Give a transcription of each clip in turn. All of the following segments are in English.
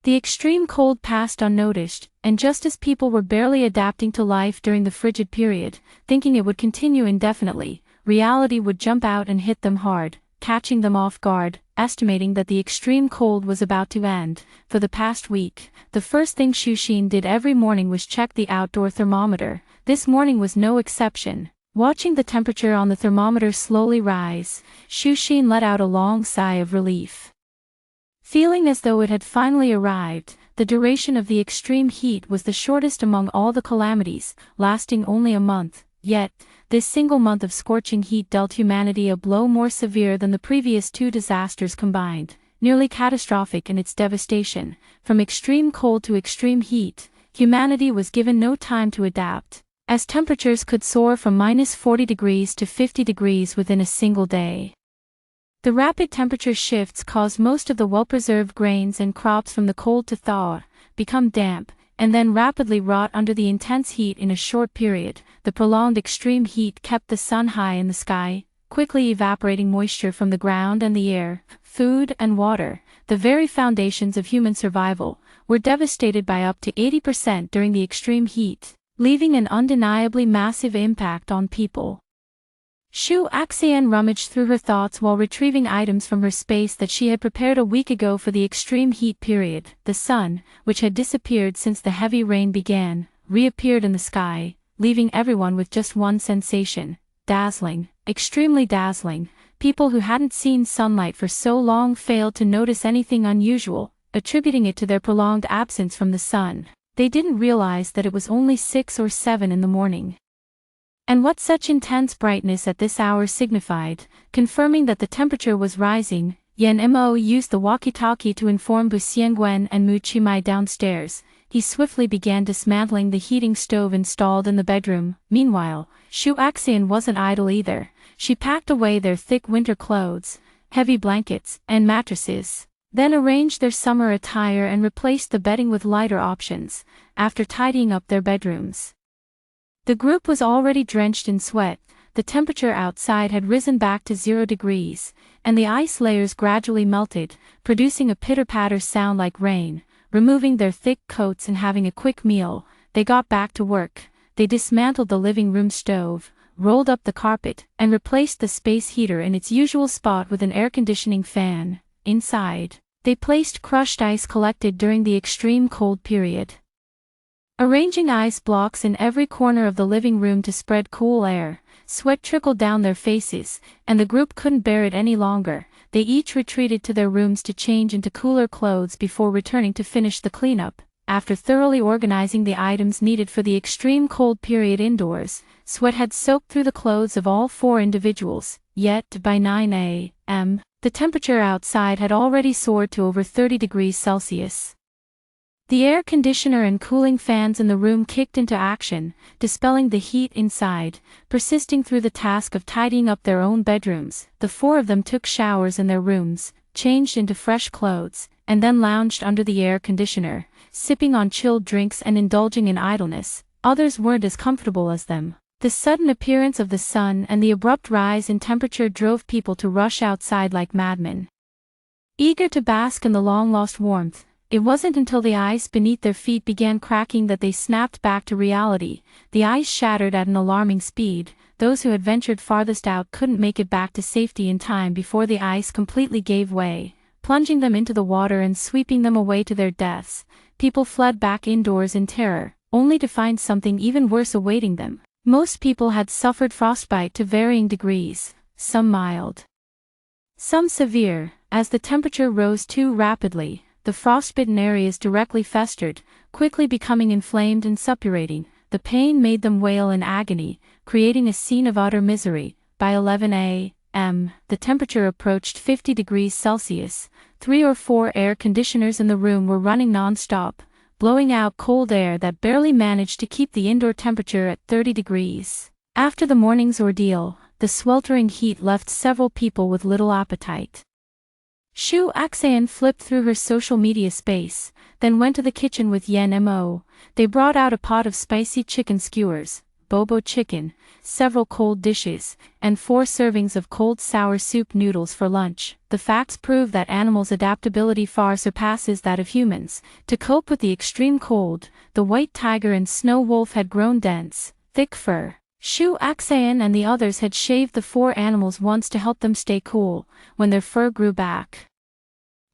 The extreme cold passed unnoticed, and just as people were barely adapting to life during the frigid period, thinking it would continue indefinitely, reality would jump out and hit them hard, catching them off guard, estimating that the extreme cold was about to end. For the past week, the first thing Xuxin did every morning was check the outdoor thermometer. This morning was no exception. Watching the temperature on the thermometer slowly rise, Xuxin let out a long sigh of relief. Feeling as though it had finally arrived, the duration of the extreme heat was the shortest among all the calamities, lasting only a month. Yet, this single month of scorching heat dealt humanity a blow more severe than the previous two disasters combined, nearly catastrophic in its devastation. From extreme cold to extreme heat, humanity was given no time to adapt, as temperatures could soar from -40 degrees to 50 degrees within a single day. The rapid temperature shifts caused most of the well-preserved grains and crops from the cold to thaw, become damp, and then rapidly rot under the intense heat in a short period. The prolonged extreme heat kept the sun high in the sky, quickly evaporating moisture from the ground and the air. Food and water, the very foundations of human survival, were devastated by up to 80% during the extreme heat, leaving an undeniably massive impact on people. Xu Axian rummaged through her thoughts while retrieving items from her space that she had prepared a week ago for the extreme heat period. The sun, which had disappeared since the heavy rain began, reappeared in the sky, leaving everyone with just one sensation: dazzling, extremely dazzling. People who hadn't seen sunlight for so long failed to notice anything unusual, attributing it to their prolonged absence from the sun. They didn't realize that it was only 6 or 7 in the morning. And what such intense brightness at this hour signified, confirming that the temperature was rising, Yan Mo used the walkie-talkie to inform Bu Xiangwen and Mu Qimai downstairs. He swiftly began dismantling the heating stove installed in the bedroom. Meanwhile, Xu Axian wasn't idle either. She packed away their thick winter clothes, heavy blankets, and mattresses, then arranged their summer attire and replaced the bedding with lighter options, after tidying up their bedrooms. The group was already drenched in sweat. The temperature outside had risen back to 0 degrees, and the ice layers gradually melted, producing a pitter-patter sound like rain. Removing their thick coats and having a quick meal, they got back to work. They dismantled the living room stove, rolled up the carpet, and replaced the space heater in its usual spot with an air conditioning fan. Inside, they placed crushed ice collected during the extreme cold period, arranging ice blocks in every corner of the living room to spread cool air. Sweat trickled down their faces, and the group couldn't bear it any longer. They each retreated to their rooms to change into cooler clothes before returning to finish the cleanup. After thoroughly organizing the items needed for the extreme cold period indoors, sweat had soaked through the clothes of all 4 individuals. Yet, by 9 a.m., the temperature outside had already soared to over 30 degrees Celsius. The air conditioner and cooling fans in the room kicked into action, dispelling the heat inside. Persisting through the task of tidying up their own bedrooms, the 4 of them took showers in their rooms, changed into fresh clothes, and then lounged under the air conditioner, sipping on chilled drinks and indulging in idleness. Others weren't as comfortable as them. The sudden appearance of the sun and the abrupt rise in temperature drove people to rush outside like madmen, eager to bask in the long-lost warmth. It wasn't until the ice beneath their feet began cracking that they snapped back to reality. The ice shattered at an alarming speed. Those who had ventured farthest out couldn't make it back to safety in time before the ice completely gave way, plunging them into the water and sweeping them away to their deaths. People fled back indoors in terror, only to find something even worse awaiting them. Most people had suffered frostbite to varying degrees, some mild, some severe. As the temperature rose too rapidly, the frostbitten areas directly festered, quickly becoming inflamed and suppurating. The pain made them wail in agony, creating a scene of utter misery. By 11 a.m., the temperature approached 50 degrees Celsius. 3 or 4 air conditioners in the room were running non-stop, blowing out cold air that barely managed to keep the indoor temperature at 30 degrees. After the morning's ordeal, the sweltering heat left several people with little appetite. Xu Axian flipped through her social media space, then went to the kitchen with Yan Mo. They brought out a pot of spicy chicken skewers, bobo chicken, several cold dishes, and 4 servings of cold sour soup noodles for lunch. The facts prove that animals' adaptability far surpasses that of humans. To cope with the extreme cold, the white tiger and snow wolf had grown dense, thick fur. Shu Axayan and the others had shaved the 4 animals once to help them stay cool. When their fur grew back,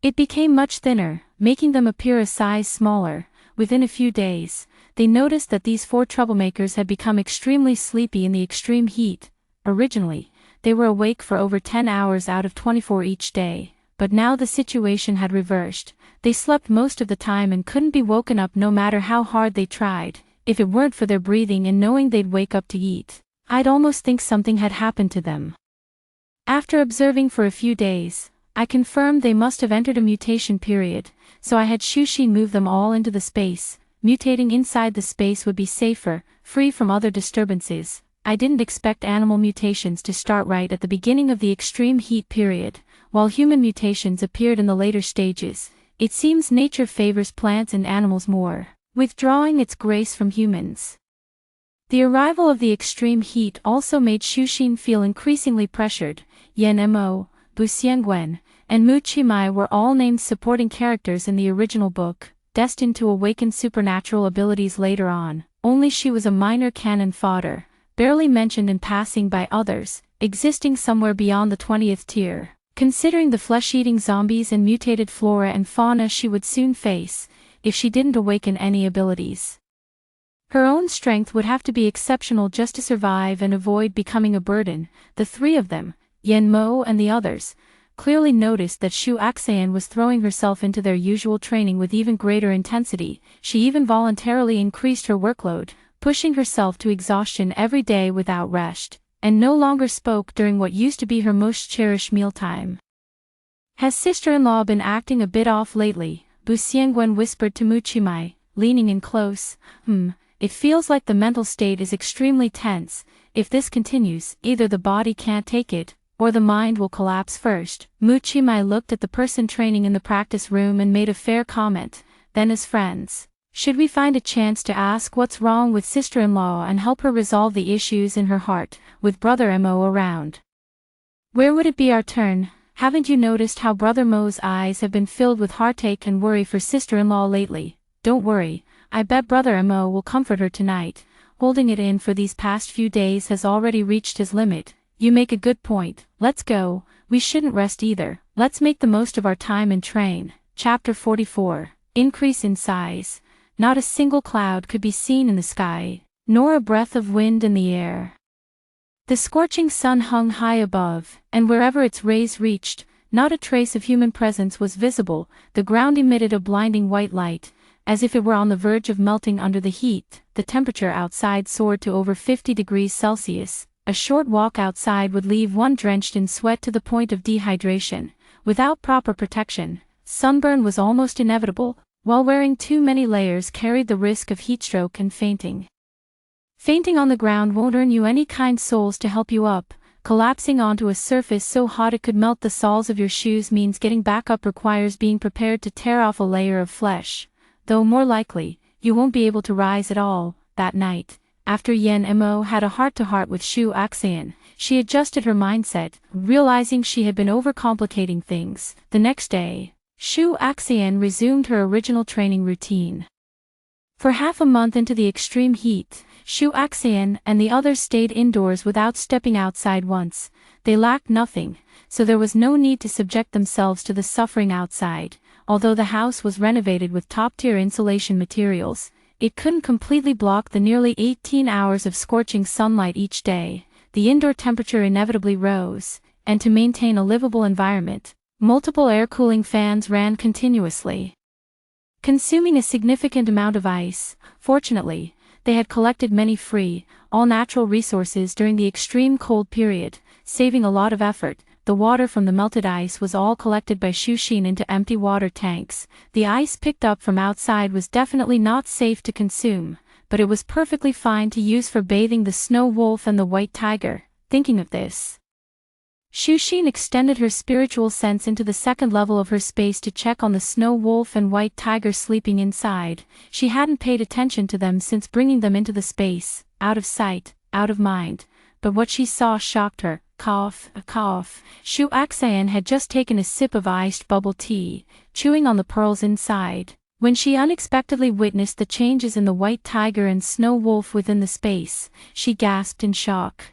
it became much thinner, making them appear a size smaller. Within a few days, they noticed that these 4 troublemakers had become extremely sleepy in the extreme heat. Originally, they were awake for over 10 hours out of 24 each day, but now the situation had reversed. They slept most of the time and couldn't be woken up no matter how hard they tried. If it weren't for their breathing and knowing they'd wake up to eat, I'd almost think something had happened to them. After observing for a few days, I confirmed they must have entered a mutation period, so I had Shushi move them all into the space. Mutating inside the space would be safer, free from other disturbances. I didn't expect animal mutations to start right at the beginning of the extreme heat period, while human mutations appeared in the later stages. It seems nature favors plants and animals more, withdrawing its grace from humans. The arrival of the extreme heat also made Shushin feel increasingly pressured. Yen Mo, Bu Xiangwen, and Mu Qimai were all named supporting characters in the original book, destined to awaken supernatural abilities later on. Only she was a minor cannon fodder, barely mentioned in passing by others, existing somewhere beyond the 20th tier. Considering the flesh-eating zombies and mutated flora and fauna she would soon face, if she didn't awaken any abilities, her own strength would have to be exceptional just to survive and avoid becoming a burden. The 3 of them, Yen Mo and the others, clearly noticed that Shu Axayan was throwing herself into their usual training with even greater intensity. She even voluntarily increased her workload, pushing herself to exhaustion every day without rest, and no longer spoke during what used to be her most cherished mealtime. Has sister-in-law been acting a bit off lately? Bu Xiangwen whispered to Mu Qimai, leaning in close. It feels like the mental state is extremely tense. If this continues, either the body can't take it, or the mind will collapse first. Mu Qimai looked at the person training in the practice room and made a fair comment. Then as friends, should we find a chance to ask what's wrong with sister-in-law and help her resolve the issues in her heart, with Brother Mo around? Where would it be our turn? Haven't you noticed how Brother Mo's eyes have been filled with heartache and worry for sister-in-law lately? Don't worry, I bet Brother Mo will comfort her tonight. Holding it in for these past few days has already reached his limit. You make a good point. Let's go. We shouldn't rest either. Let's make the most of our time and train. Chapter 44. Increase in size. Not a single cloud could be seen in the sky, nor a breath of wind in the air. The scorching sun hung high above, and wherever its rays reached, not a trace of human presence was visible. The ground emitted a blinding white light, as if it were on the verge of melting under the heat. The temperature outside soared to over 50 degrees Celsius. A short walk outside would leave one drenched in sweat to the point of dehydration. Without proper protection, sunburn was almost inevitable, while wearing too many layers carried the risk of heatstroke and fainting. Fainting on the ground won't earn you any kind souls to help you up. Collapsing onto a surface so hot it could melt the soles of your shoes means getting back up requires being prepared to tear off a layer of flesh. Though more likely, you won't be able to rise at all. That night, after Yen Mo had a heart-to-heart with Shu Axayan, she adjusted her mindset, realizing she had been overcomplicating things. The next day, Shu Axayan resumed her original training routine. For half a month into the extreme heat, Shu Axayan and the others stayed indoors without stepping outside once. They lacked nothing, so there was no need to subject themselves to the suffering outside. Although the house was renovated with top-tier insulation materials, it couldn't completely block the nearly 18 hours of scorching sunlight each day. The indoor temperature inevitably rose, and to maintain a livable environment, multiple air cooling fans ran continuously, consuming a significant amount of ice. Fortunately, they had collected many free, all-natural resources during the extreme cold period, saving a lot of effort. The water from the melted ice was all collected by Shushin into empty water tanks. The ice picked up from outside was definitely not safe to consume, but it was perfectly fine to use for bathing the snow wolf and the white tiger. Thinking of this, Shushin extended her spiritual sense into the second level of her space to check on the snow wolf and white tiger sleeping inside. She hadn't paid attention to them since bringing them into the space. out of sight, out of mind. But what she saw shocked her. Cough, a cough. Shu Axan had just taken a sip of iced bubble tea, chewing on the pearls inside, when she unexpectedly witnessed the changes in the white tiger and snow wolf within the space. She gasped in shock.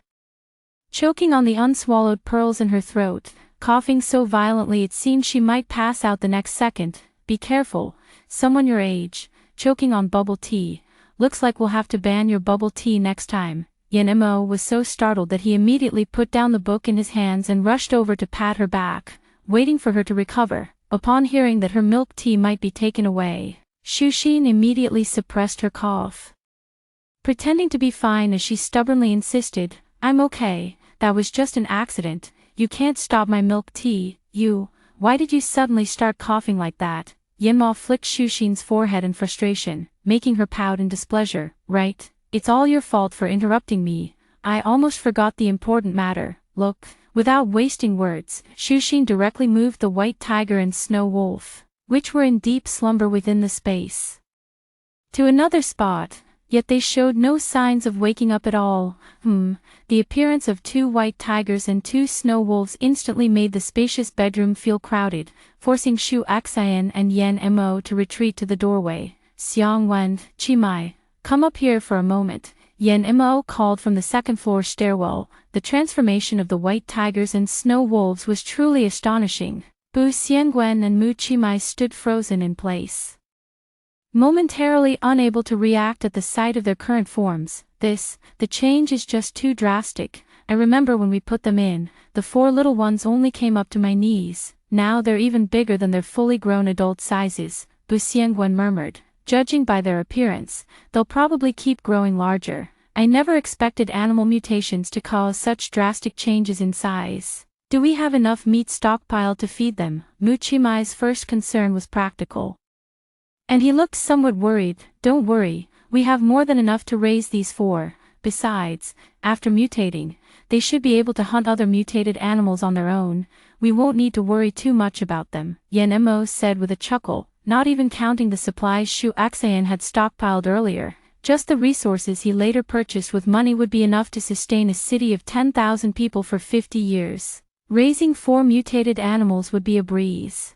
Choking on the unswallowed pearls in her throat, coughing so violently it seemed she might pass out the next second. Be careful, someone your age, choking on bubble tea. Looks like we'll have to ban your bubble tea next time. Yan Mo was so startled that he immediately put down the book in his hands and rushed over to pat her back, waiting for her to recover. Upon hearing that her milk tea might be taken away, Shu Xin immediately suppressed her cough, pretending to be fine as she stubbornly insisted, "I'm okay, that was just an accident. You can't stop my milk tea, why did you suddenly start coughing like that?" Yan Mo flicked Shu Xin's forehead in frustration, making her pout in displeasure. "Right, it's all your fault for interrupting me. I almost forgot the important matter. Look." Without wasting words, Shu Xin directly moved the white tiger and snow wolf, which were in deep slumber within the space, to another spot, yet they showed no signs of waking up at all. The appearance of 2 white tigers and 2 snow wolves instantly made the spacious bedroom feel crowded, forcing Shu Axan and Yan Mo to retreat to the doorway. "Xiang Wen, Chimai, come up here for a moment," Yan Mo called from the 2nd floor stairwell. The transformation of the white tigers and snow wolves was truly astonishing. Bu Xiangwen and Mu Chimai stood frozen in place, momentarily unable to react at the sight of their current forms. The change is just too drastic. I remember when we put them in, the 4 little ones only came up to my knees. Now they're even bigger than their fully grown adult sizes," Bu Xiangwen murmured. "Judging by their appearance, they'll probably keep growing larger. I never expected animal mutations to cause such drastic changes in size. Do we have enough meat stockpiled to feed them?" Mu Chimai's first concern was practical, and he looked somewhat worried. "Don't worry, we have more than enough to raise these 4. Besides, after mutating, they should be able to hunt other mutated animals on their own. We won't need to worry too much about them," Yan Mo said with a chuckle. Not even counting the supplies Shu Axan had stockpiled earlier, just the resources he later purchased with money would be enough to sustain a city of 10,000 people for 50 years. Raising 4 mutated animals would be a breeze.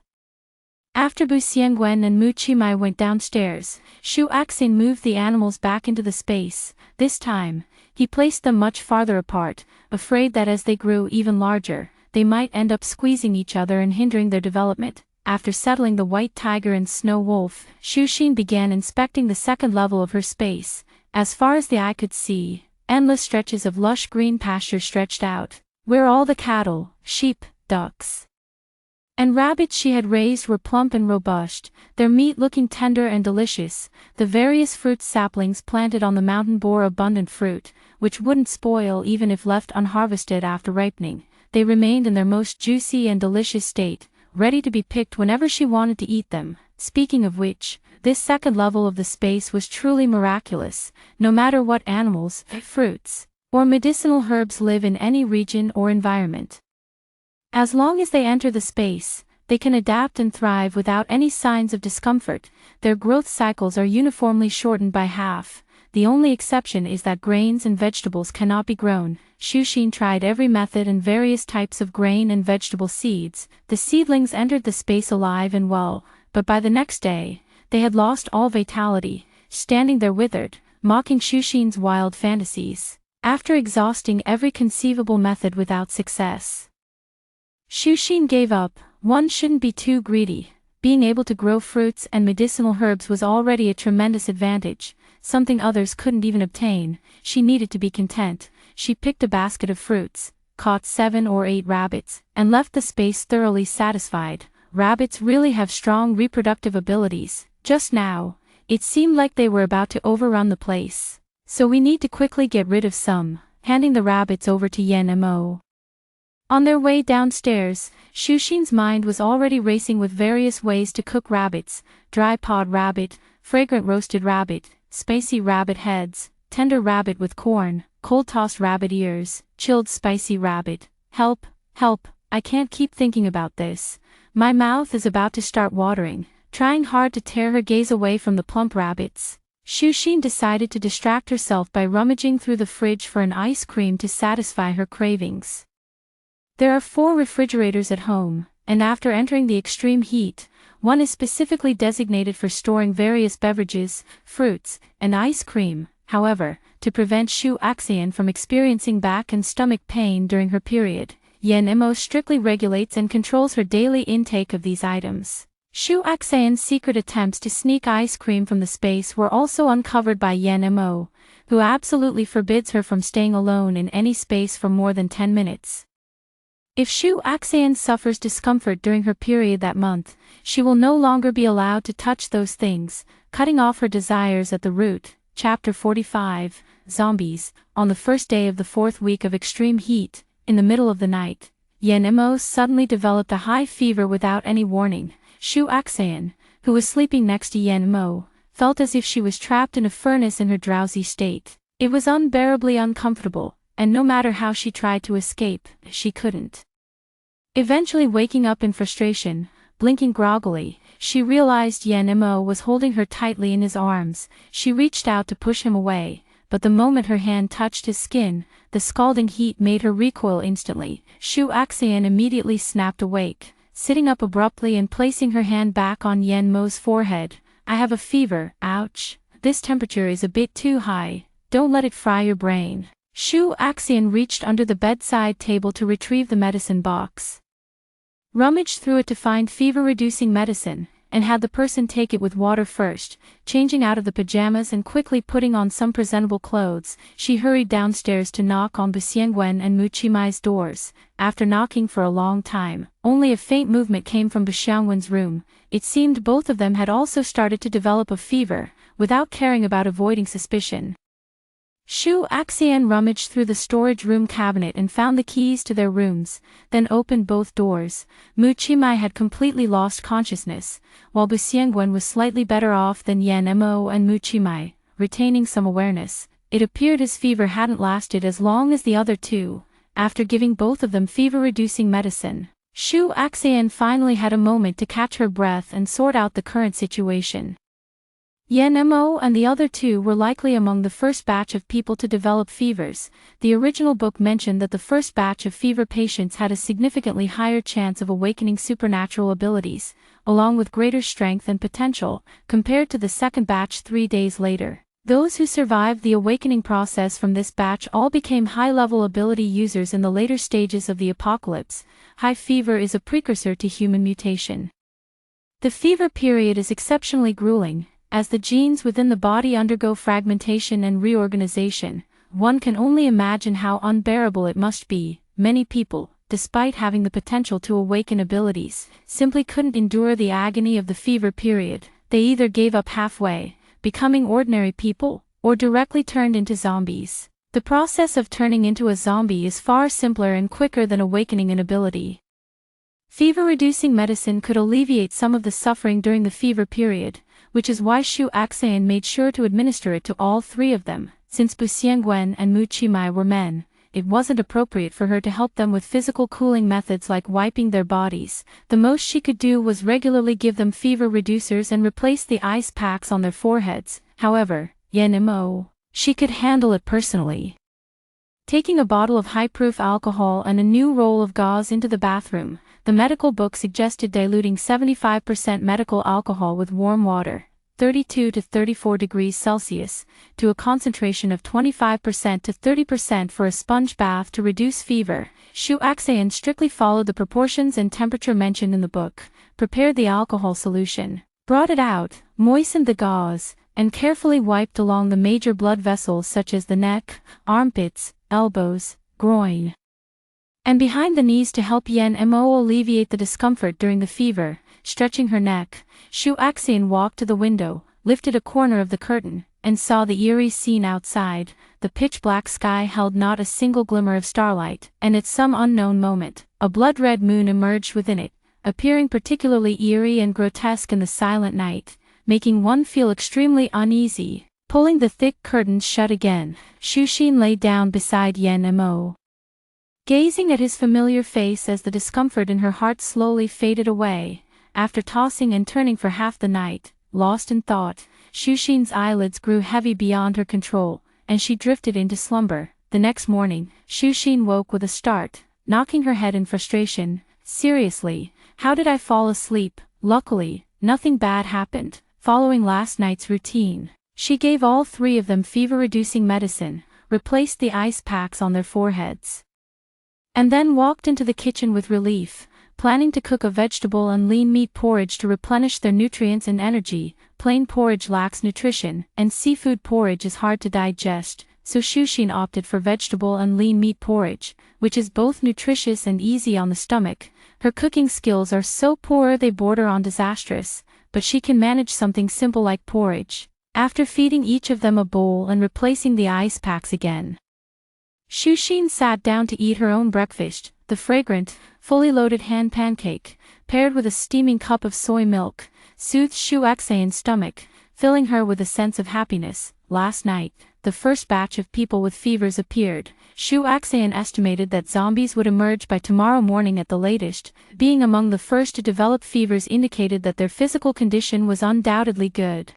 After Bu Xiangwen and Mu Chimai went downstairs, Shu Axan moved the animals back into the space. This time, he placed them much farther apart, afraid that as they grew even larger, they might end up squeezing each other and hindering their development. After settling the white tiger and snow wolf, Shu Xin began inspecting the 2nd level of her space. As far as the eye could see, endless stretches of lush green pasture stretched out, where all the cattle, sheep, ducks, and rabbits she had raised were plump and robust, their meat looking tender and delicious. The various fruit saplings planted on the mountain bore abundant fruit, which wouldn't spoil even if left unharvested after ripening. They remained in their most juicy and delicious state, ready to be picked whenever she wanted to eat them. Speaking of which, this 2nd level of the space was truly miraculous. No matter what animals, fruits, or medicinal herbs live in any region or environment, as long as they enter the space, they can adapt and thrive without any signs of discomfort. Their growth cycles are uniformly shortened by half. The only exception is that grains and vegetables cannot be grown. Shu Xin tried every method and various types of grain and vegetable seeds. The seedlings entered the space alive and well, but by the next day, they had lost all vitality, standing there withered, mocking Shu Xin's wild fantasies. After exhausting every conceivable method without success, Shu Xin gave up. One shouldn't be too greedy. Being able to grow fruits and medicinal herbs was already a tremendous advantage, something others couldn't even obtain. She needed to be content. She picked a basket of fruits, caught 7 or 8 rabbits, and left the space thoroughly satisfied. Rabbits really have strong reproductive abilities. Just now, it seemed like they were about to overrun the place. "So we need to quickly get rid of some," handing the rabbits over to Yan Mo. On their way downstairs, Shu Xin's mind was already racing with various ways to cook rabbits: dry pod rabbit, fragrant roasted rabbit, spicy rabbit heads, tender rabbit with corn, cold tossed rabbit ears, chilled spicy rabbit. Help, help, I can't keep thinking about this. My mouth is about to start watering. Trying hard to tear her gaze away from the plump rabbits, Shushin decided to distract herself by rummaging through the fridge for an ice cream to satisfy her cravings. There are 4 refrigerators at home, and after entering the extreme heat, one is specifically designated for storing various beverages, fruits, and ice cream. However, to prevent Shu Axian from experiencing back and stomach pain during her period, Yen Mo strictly regulates and controls her daily intake of these items. Shu Axian's secret attempts to sneak ice cream from the space were also uncovered by Yen Mo, who absolutely forbids her from staying alone in any space for more than 10 minutes. If Shu Axian suffers discomfort during her period that month, she will no longer be allowed to touch those things, cutting off her desires at the root. Chapter 45, Zombies. On the first day of the 4th week of extreme heat, in the middle of the night, Yen Mo suddenly developed a high fever without any warning. Shu Axian, who was sleeping next to Yen Mo, felt as if she was trapped in a furnace in her drowsy state. It was unbearably uncomfortable, and no matter how she tried to escape, she couldn't. Eventually waking up in frustration, blinking groggily, she realized Yen Mo was holding her tightly in his arms. She reached out to push him away, but the moment her hand touched his skin, the scalding heat made her recoil instantly. Shu Axian immediately snapped awake, sitting up abruptly and placing her hand back on Yen Mo's forehead. "I have a fever, ouch. This temperature is a bit too high, don't let it fry your brain." Shu Axian reached under the bedside table to retrieve the medicine box. Rummaged through it to find fever-reducing medicine, and had the person take it with water first. Changing out of the pajamas and quickly putting on some presentable clothes, she hurried downstairs to knock on Buxiangwen and Muchimai's doors. After knocking for a long time, only a faint movement came from Buxiangwen's room. It seemed both of them had also started to develop a fever, without caring about avoiding suspicion. Shu Axian rummaged through the storage room cabinet and found the keys to their rooms, then opened both doors. Muchimai had completely lost consciousness, while Buxiangwen was slightly better off than Yen Mo and Muchimai, retaining some awareness. It appeared his fever hadn't lasted as long as the other two. After giving both of them fever-reducing medicine, Shu Axian finally had a moment to catch her breath and sort out the current situation. Yen Mo and the other two were likely among the first batch of people to develop fevers. The original book mentioned that the first batch of fever patients had a significantly higher chance of awakening supernatural abilities, along with greater strength and potential, compared to the second batch 3 days later. Those who survived the awakening process from this batch all became high-level ability users in the later stages of the apocalypse. High fever is a precursor to human mutation. The fever period is exceptionally grueling. As the genes within the body undergo fragmentation and reorganization, one can only imagine how unbearable it must be. Many people, despite having the potential to awaken abilities, simply couldn't endure the agony of the fever period. They either gave up halfway, becoming ordinary people, or directly turned into zombies. The process of turning into a zombie is far simpler and quicker than awakening an ability. Fever-reducing medicine could alleviate some of the suffering during the fever period, which is why Shu Axian made sure to administer it to all 3 of them. Since Buxiangwen and Muchimai were men, it wasn't appropriate for her to help them with physical cooling methods like wiping their bodies. The most she could do was regularly give them fever reducers and replace the ice packs on their foreheads. However, Yen Mo, she could handle it personally. Taking a bottle of high-proof alcohol and a new roll of gauze into the bathroom, the medical book suggested diluting 75% medical alcohol with warm water, 32 to 34 degrees Celsius, to a concentration of 25% to 30% for a sponge bath to reduce fever. Shu Axian strictly followed the proportions and temperature mentioned in the book, prepared the alcohol solution, brought it out, moistened the gauze, and carefully wiped along the major blood vessels such as the neck, armpits, elbows, groin, and behind the knees to help Yen Mo alleviate the discomfort during the fever. Stretching her neck, Shu Axian walked to the window, lifted a corner of the curtain, and saw the eerie scene outside. The pitch-black sky held not a single glimmer of starlight, and at some unknown moment, a blood-red moon emerged within it, appearing particularly eerie and grotesque in the silent night, making one feel extremely uneasy. Pulling the thick curtains shut again, Shushin lay down beside Yen Mo, gazing at his familiar face as the discomfort in her heart slowly faded away. After tossing and turning for half the night, lost in thought, Shushin's eyelids grew heavy beyond her control, and she drifted into slumber. The next morning, Shushin woke with a start, knocking her head in frustration. Seriously, how did I fall asleep? Luckily, nothing bad happened. Following last night's routine, she gave all three of them fever-reducing medicine, replaced the ice packs on their foreheads, and then walked into the kitchen with relief, planning to cook a vegetable and lean meat porridge to replenish their nutrients and energy. Plain porridge lacks nutrition, and seafood porridge is hard to digest, so Shushin opted for vegetable and lean meat porridge, which is both nutritious and easy on the stomach. Her cooking skills are so poor they border on disastrous, but she can manage something simple like porridge. After feeding each of them a bowl and replacing the ice packs again, Shushin sat down to eat her own breakfast, the fragrant, fully loaded hand pancake, paired with a steaming cup of soy milk, soothed Shuaxayan's stomach, filling her with a sense of happiness. Last night, the first batch of people with fevers appeared. Shuaxayan estimated that zombies would emerge by tomorrow morning at the latest. Being among the first to develop fevers indicated that their physical condition was undoubtedly good.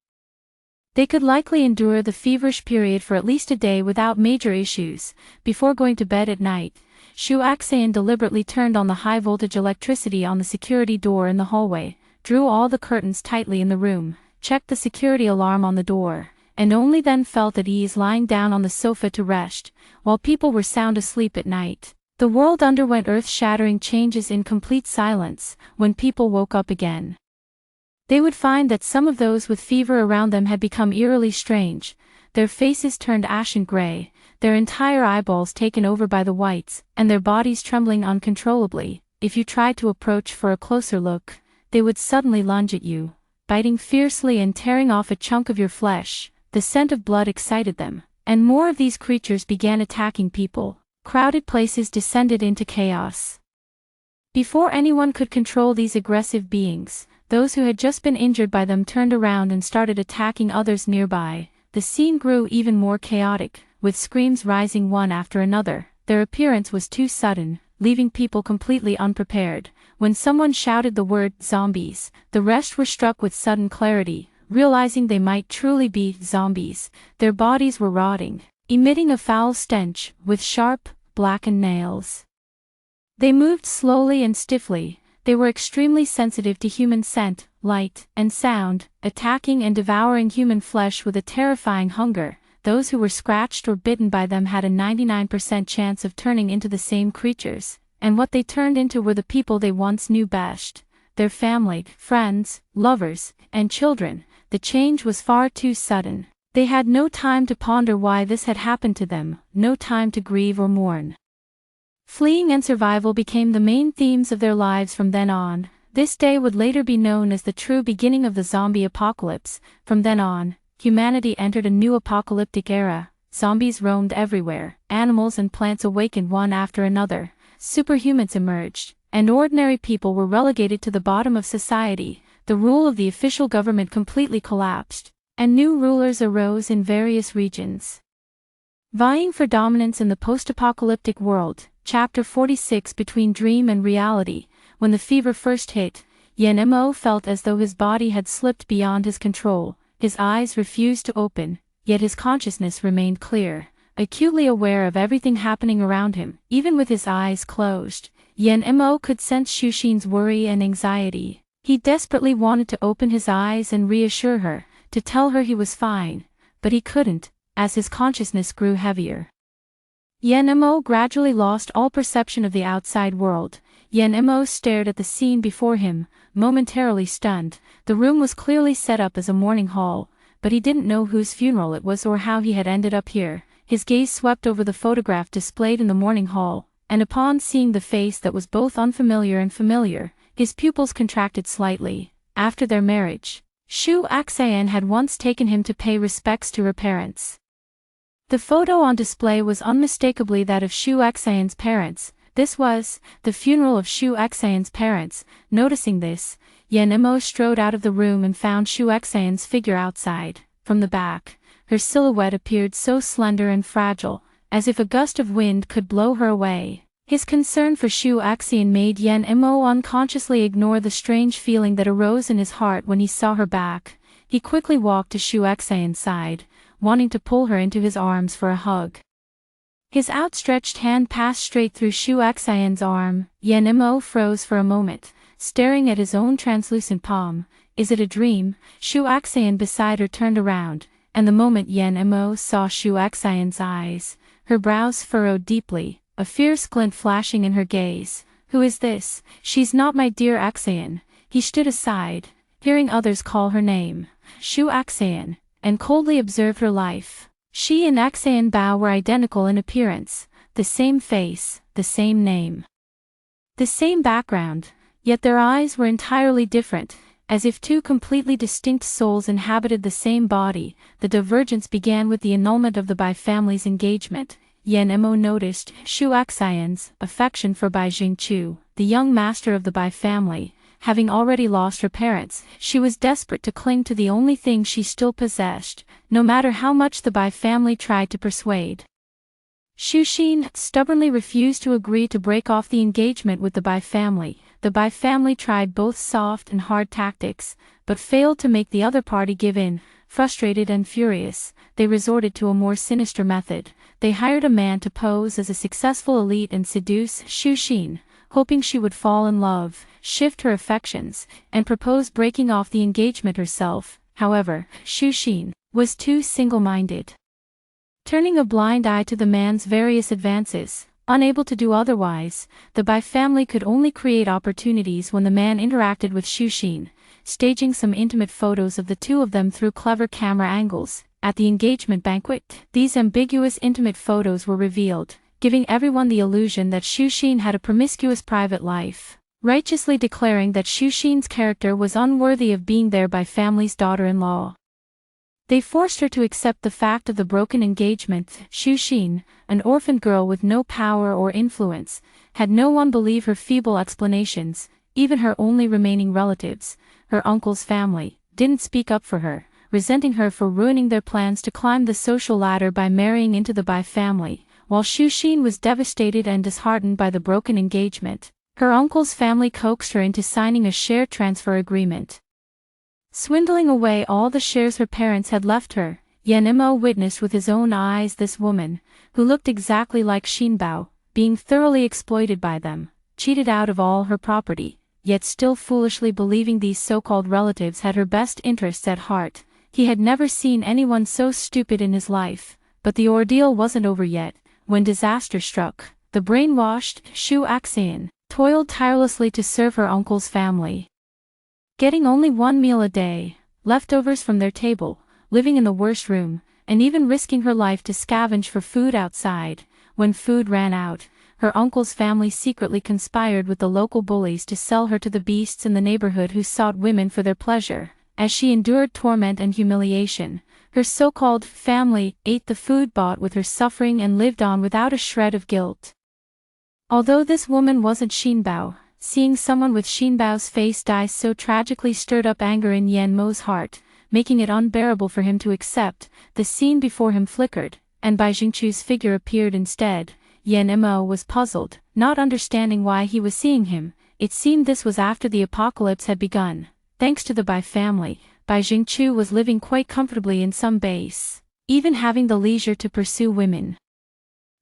They could likely endure the feverish period for at least a day without major issues. Before going to bed at night, Shuaxayan deliberately turned on the high-voltage electricity on the security door in the hallway, drew all the curtains tightly in the room, checked the security alarm on the door, and only then felt at ease lying down on the sofa to rest. While people were sound asleep at night, the world underwent earth-shattering changes in complete silence. When people woke up again, they would find that some of those with fever around them had become eerily strange, their faces turned ashen gray, their entire eyeballs taken over by the whites, and their bodies trembling uncontrollably. If you tried to approach for a closer look, they would suddenly lunge at you, biting fiercely and tearing off a chunk of your flesh. The scent of blood excited them, and more of these creatures began attacking people. Crowded places descended into chaos. Before anyone could control these aggressive beings, those who had just been injured by them turned around and started attacking others nearby. The scene grew even more chaotic, with screams rising one after another. Their appearance was too sudden, leaving people completely unprepared. When someone shouted the word zombies, the rest were struck with sudden clarity, realizing they might truly be zombies. Their bodies were rotting, emitting a foul stench, with sharp, blackened nails. They moved slowly and stiffly. They were extremely sensitive to human scent, light, and sound, attacking and devouring human flesh with a terrifying hunger. Those who were scratched or bitten by them had a 99% chance of turning into the same creatures, and what they turned into were the people they once knew best, their family, friends, lovers, and children. The change was far too sudden. They had no time to ponder why this had happened to them, no time to grieve or mourn. Fleeing and survival became the main themes of their lives from then on. This day would later be known as the true beginning of the zombie apocalypse. From then on, humanity entered a new apocalyptic era. Zombies roamed everywhere, animals and plants awakened one after another, superhumans emerged, and ordinary people were relegated to the bottom of society. The rule of the official government completely collapsed, and new rulers arose in various regions, vying for dominance in the post-apocalyptic world. Chapter 46. Between Dream and Reality. When the fever first hit, Yen Mo felt as though his body had slipped beyond his control. His eyes refused to open, yet his consciousness remained clear, acutely aware of everything happening around him. Even with his eyes closed, Yen Mo could sense Shushin's worry and anxiety. He desperately wanted to open his eyes and reassure her, to tell her he was fine, but he couldn't, as his consciousness grew heavier. Yen Mo gradually lost all perception of the outside world. Yen Mo stared at the scene before him, momentarily stunned. The room was clearly set up as a mourning hall, but he didn't know whose funeral it was or how he had ended up here. His gaze swept over the photograph displayed in the mourning hall, and upon seeing the face that was both unfamiliar and familiar, his pupils contracted slightly. After their marriage, Shuaxayan had once taken him to pay respects to her parents. The photo on display was unmistakably that of Shuaxayan's parents. This was the funeral of Shuaxayan's parents. Noticing this, Yen Mo strode out of the room and found Shuaxayan's figure outside. From the back, her silhouette appeared so slender and fragile, as if a gust of wind could blow her away. His concern for Shuaxayan made Yen Mo unconsciously ignore the strange feeling that arose in his heart when he saw her back. he quickly walked to Shu Xian's side, wanting to pull her into his arms for a hug. His outstretched hand passed straight through Shu Xian's arm. Yan Mo froze for a moment, staring at his own translucent palm. Is it a dream? Shu Xian beside her turned around, and the moment Yan Mo saw Shu Xian's eyes, her brows furrowed deeply, a fierce glint flashing in her gaze. Who is this? She's not my dear Xian. He stood aside, hearing others call her name, Shu Xian, and coldly observed her life. She and Xian Bao were identical in appearance, the same face, the same name, the same background, yet their eyes were entirely different, as if two completely distinct souls inhabited the same body. The divergence began with the annulment of the Bai family's engagement. Yan Mo noticed Shu Xian's affection for Bai Jingchu, the young master of the Bai family. Having already lost her parents, she was desperate to cling to the only thing she still possessed, no matter how much the Bai family tried to persuade. Shu Xin stubbornly refused to agree to break off the engagement with the Bai family. The Bai family tried both soft and hard tactics, but failed to make the other party give in. Frustrated and furious, they resorted to a more sinister method. They hired a man to pose as a successful elite and seduce Shu Xin, hoping she would fall in love, shift her affections, and propose breaking off the engagement herself. However, Shu Xin was too single-minded, turning a blind eye to the man's various advances. Unable to do otherwise, the Bai family could only create opportunities when the man interacted with Shu Xin, staging some intimate photos of the two of them through clever camera angles. At the engagement banquet, these ambiguous intimate photos were revealed, giving everyone the illusion that Shu Xin had a promiscuous private life, righteously declaring that Shu Xin's character was unworthy of being their Bai family's daughter-in-law. They forced her to accept the fact of the broken engagement. Shu Xin, an orphan girl with no power or influence, had no one believe her feeble explanations. Even her only remaining relatives, her uncle's family, didn't speak up for her, resenting her for ruining their plans to climb the social ladder by marrying into the Bai family. While Shu Xin was devastated and disheartened by the broken engagement, her uncle's family coaxed her into signing a share transfer agreement, swindling away all the shares her parents had left her. Yan Mo witnessed with his own eyes this woman, who looked exactly like Xinbao, being thoroughly exploited by them, cheated out of all her property, yet still foolishly believing these so-called relatives had her best interests at heart. He had never seen anyone so stupid in his life. But the ordeal wasn't over yet. When disaster struck, the brainwashed Shu Xian toiled tirelessly to serve her uncle's family, getting only one meal a day, leftovers from their table, living in the worst room, and even risking her life to scavenge for food outside. When food ran out, her uncle's family secretly conspired with the local bullies to sell her to the beasts in the neighborhood who sought women for their pleasure. As she endured torment and humiliation, her so-called family ate the food bought with her suffering and lived on without a shred of guilt. Although this woman wasn't Xinbao, seeing someone with Xinbao's face die so tragically stirred up anger in Yan Mo's heart, making it unbearable for him to accept. The scene before him flickered, and Bai Jingchu's figure appeared instead. Yan Mo was puzzled, not understanding why he was seeing him. It seemed this was after the apocalypse had begun. Thanks to the Bai family, Bai Jingchu was living quite comfortably in some base, even having the leisure to pursue women.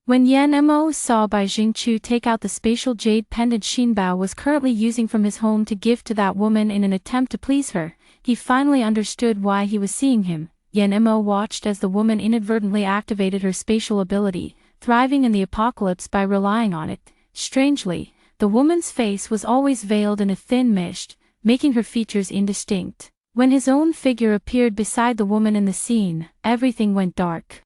When Yan Mo saw Bai Jingchu take out the spatial jade pendant Xinbao was currently using from his home to gift to that woman in an attempt to please her, he finally understood why he was seeing him. Yan Mo watched as the woman inadvertently activated her spatial ability, thriving in the apocalypse by relying on it. Strangely, the woman's face was always veiled in a thin mist, making her features indistinct. When his own figure appeared beside the woman in the scene, everything went dark,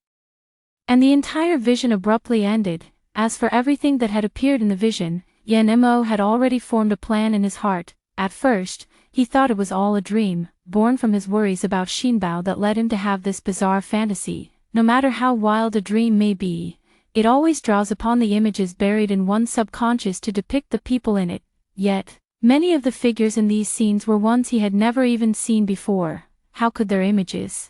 and the entire vision abruptly ended. As for everything that had appeared in the vision, Yan Mo had already formed a plan in his heart. At first, he thought it was all a dream, born from his worries about Xinbao that led him to have this bizarre fantasy. No matter how wild a dream may be, it always draws upon the images buried in one's subconscious to depict the people in it. Yet, many of the figures in these scenes were ones he had never even seen before. How could their images,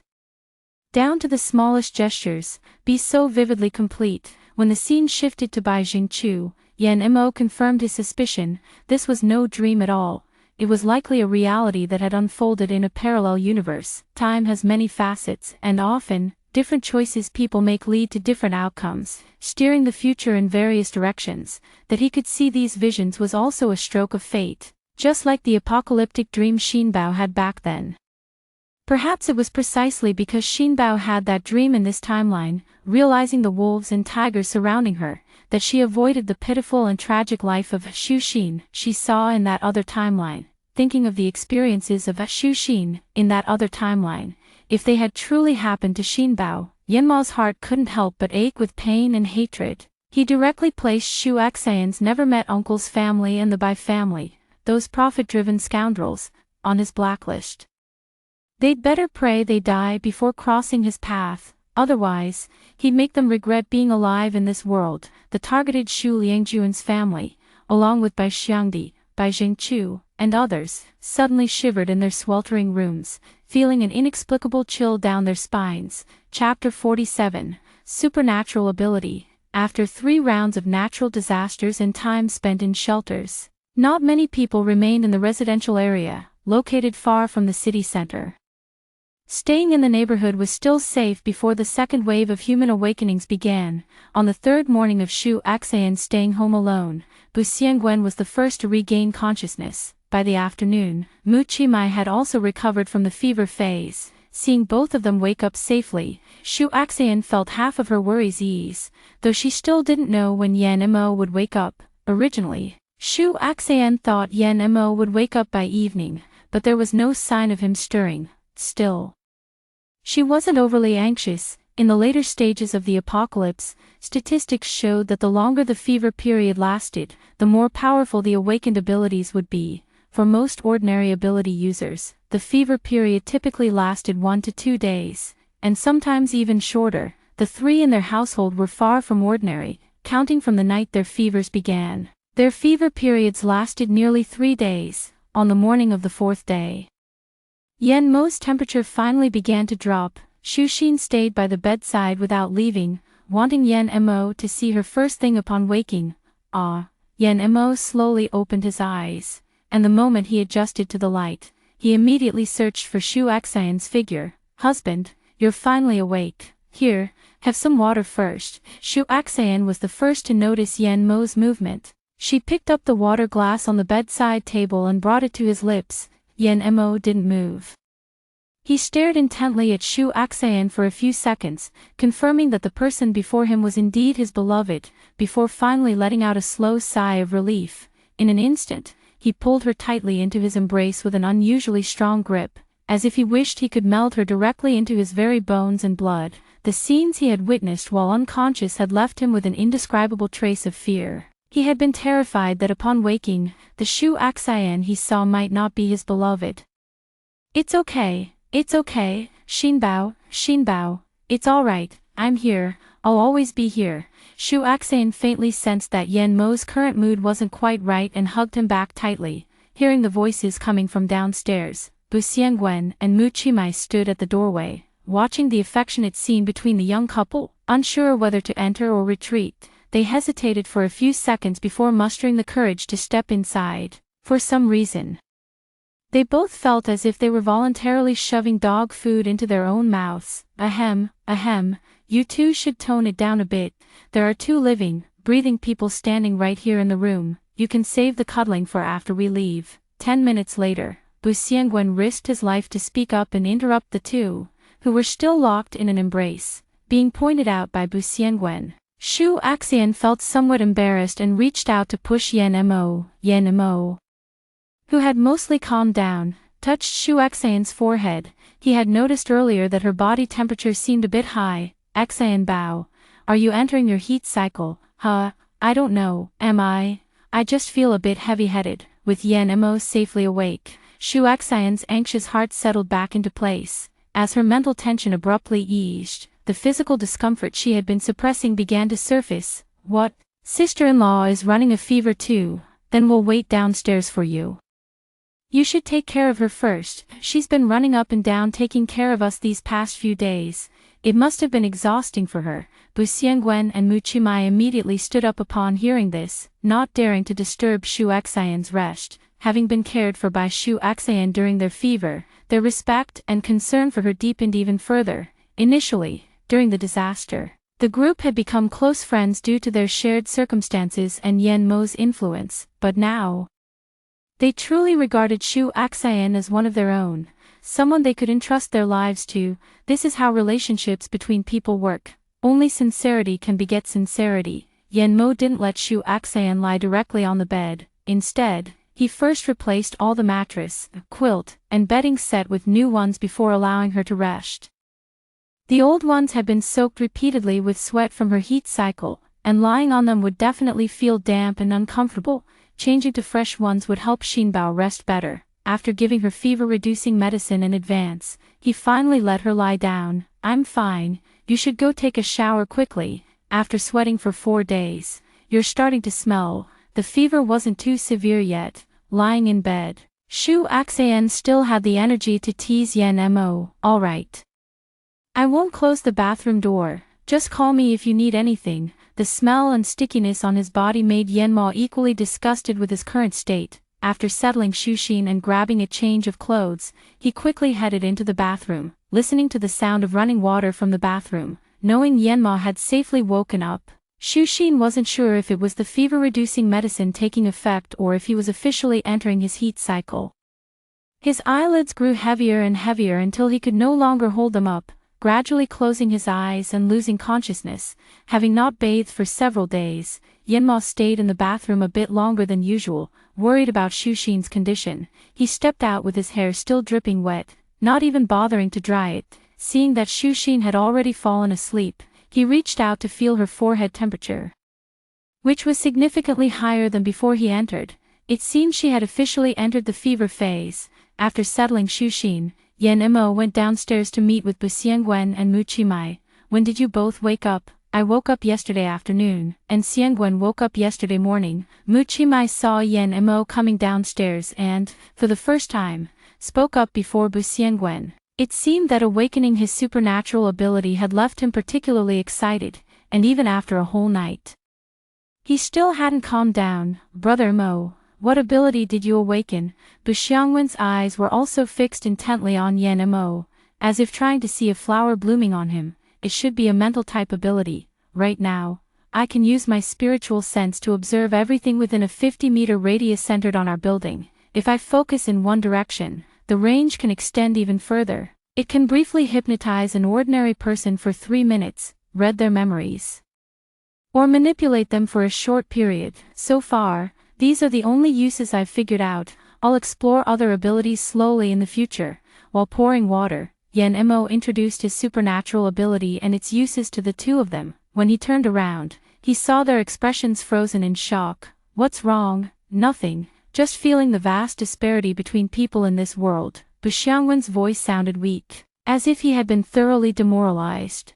down to the smallest gestures, be so vividly complete? When the scene shifted to Bai Jingchu, Yan Mo confirmed his suspicion. This was no dream at all. it was likely a reality that had unfolded in a parallel universe. Time has many facets, and often, different choices people make lead to different outcomes, steering the future in various directions. That he could see these visions was also a stroke of fate, just like the apocalyptic dream Shinbao had back then. Perhaps it was precisely because Shinbao had that dream in this timeline, realizing the wolves and tigers surrounding her, that she avoided the pitiful and tragic life of Xu Xin she saw in that other timeline. Thinking of the experiences of Xu Xin in that other timeline, if they had truly happened to Shinbao, Yanma's heart couldn't help but ache with pain and hatred. He directly placed Xu Xian's never-met uncle's family and the Bai family, those profit-driven scoundrels, on his blacklist. They'd better pray they die before crossing his path, otherwise, he'd make them regret being alive in this world. The targeted Xu Liangjuan's family, along with Bai Xiangdi, Bai Zhengqiu, and others, suddenly shivered in their sweltering rooms, feeling an inexplicable chill down their spines. Chapter 47, Supernatural Ability. After 3 rounds of natural disasters and time spent in shelters, not many people remained in the residential area, located far from the city center. Staying in the neighborhood was still safe before the second wave of human awakenings began. On the 3rd morning of Xu Xian staying home alone, Bu Xiangwen was the first to regain consciousness. By the afternoon, Mu Qimai had also recovered from the fever phase. Seeing both of them wake up safely, Xu Xian felt half of her worries ease, though she still didn't know when Yan Mo would wake up. Originally, Xu Xian thought Yan Mo would wake up by evening, but there was no sign of him stirring. Still, she wasn't overly anxious. In the later stages of the apocalypse, statistics showed that the longer the fever period lasted, the more powerful the awakened abilities would be. For most ordinary ability users, the fever period typically lasted 1 to 2 days, and sometimes even shorter. The 3 in their household were far from ordinary, counting from the night their fevers began. Their fever periods lasted nearly 3 days. On the morning of the 4th day, Yan Mo's temperature finally began to drop. Xu Xin stayed by the bedside without leaving, wanting Yan Mo to see her first thing upon waking. Yan Mo slowly opened his eyes, and the moment he adjusted to the light, he immediately searched for Xu Xian's figure. "Husband, you're finally awake. Here, have some water first." Xu Xian was the first to notice Yan Mo's movement. She picked up the water glass on the bedside table and brought it to his lips. Yan Mo didn't move. He stared intently at Xu Xian for a few seconds, confirming that the person before him was indeed his beloved, before finally letting out a slow sigh of relief. In an instant, he pulled her tightly into his embrace with an unusually strong grip, as if he wished he could meld her directly into his very bones and blood. The scenes he had witnessed while unconscious had left him with an indescribable trace of fear. He had been terrified that upon waking, the Xu Xian he saw might not be his beloved. It's okay, Shinbao, it's alright, I'm here, I'll always be here." Xu Xian faintly sensed that Yan Mo's current mood wasn't quite right and hugged him back tightly. Hearing the voices coming from downstairs, Bu Xiangwen and Mu Qimai stood at the doorway, watching the affectionate scene between the young couple. Unsure whether to enter or retreat, they hesitated for a few seconds before mustering the courage to step inside. For some reason, they both felt as if they were voluntarily shoving dog food into their own mouths. Ahem, you two should tone it down a bit. There are 2 living, breathing people standing right here in the room. You can save the cuddling for after we leave. 10 minutes later, Bu Xiangwen risked his life to speak up and interrupt the 2, who were still locked in an embrace, being pointed out by Bu Xiangwen. Xu Xian felt somewhat embarrassed and reached out to push Yan Mo, who had mostly calmed down, touched Xu Xian's forehead. He had noticed earlier that her body temperature seemed a bit high. "Xian Bao, are you entering your heat cycle?" "I don't know, am I? I just feel a bit heavy-headed." With Yan Mo safely awake, Xu Xian's anxious heart settled back into place. As her mental tension abruptly eased, the physical discomfort she had been suppressing began to surface. "What? Sister-in-law is running a fever too? Then we'll wait downstairs for you. You should take care of her first. She's been running up and down taking care of us these past few days. It must have been exhausting for her." Bu Xiangwen and Mu Qimai immediately stood up upon hearing this, not daring to disturb Xu Xian's rest. having been cared for by Shu Axayan during their fever, their respect and concern for her deepened even further. Initially, during the disaster, the group had become close friends due to their shared circumstances and Yen Mo's influence, but now they truly regarded Shu Axayan as one of their own, someone they could entrust their lives to. This is how relationships between people work. Only sincerity can beget sincerity. Yen Mo didn't let Shu Axayan lie directly on the bed. Instead, he first replaced all the mattress, quilt, and bedding set with new ones before allowing her to rest. The old ones had been soaked repeatedly with sweat from her heat cycle, and lying on them would definitely feel damp and uncomfortable. Changing to fresh ones would help Shinbao rest better. After giving her fever-reducing medicine in advance, he finally let her lie down. "I'm fine, you should go take a shower quickly. After sweating for 4 days, you're starting to smell." The fever wasn't too severe yet. Lying in bed, Shu Axayan still had the energy to tease Yen Mo. "Alright. I won't close the bathroom door, just call me if you need anything." The smell and stickiness on his body made Yen Mo equally disgusted with his current state. After settling Shushin and grabbing a change of clothes, he quickly headed into the bathroom, listening to the sound of running water from the bathroom. Knowing Yen Mo had safely woken up, Shushin wasn't sure if it was the fever-reducing medicine taking effect or if he was officially entering his heat cycle. His eyelids grew heavier and heavier until he could no longer hold them up, gradually closing his eyes and losing consciousness. Having not bathed for several days, Yen Mo stayed in the bathroom a bit longer than usual, worried about Shushin's condition. He stepped out with his hair still dripping wet, not even bothering to dry it. Seeing that Shushin had already fallen asleep, he reached out to feel her forehead temperature, which was significantly higher than before he entered. It seemed she had officially entered the fever phase. After settling Shushin, Yen Mo went downstairs to meet with Bu Xiangwen and Mu Qimai. "When did you both wake up?" "I woke up yesterday afternoon, and Xiangwen woke up yesterday morning." Mu Qimai saw Yen Mo coming downstairs and, for the first time, spoke up before Bu Xiangwen. It seemed that awakening his supernatural ability had left him particularly excited, and even after a whole night, he still hadn't calmed down. "Brother Mo, what ability did you awaken?" Bu Xiangwen's eyes were also fixed intently on Yen Mo, as if trying to see a flower blooming on him. "It should be a mental type ability. Right now, I can use my spiritual sense to observe everything within a 50-meter radius centered on our building. If I focus in one direction, the range can extend even further. It can briefly hypnotize an ordinary person for 3 minutes, read their memories, or manipulate them for a short period. So far, these are the only uses I've figured out. I'll explore other abilities slowly in the future." While pouring water, Yen Mo introduced his supernatural ability and its uses to the two of them. When he turned around, he saw their expressions frozen in shock. "What's wrong?" "Nothing, just feeling the vast disparity between people in this world." Bu Xiangwen's voice sounded weak, as if he had been thoroughly demoralized.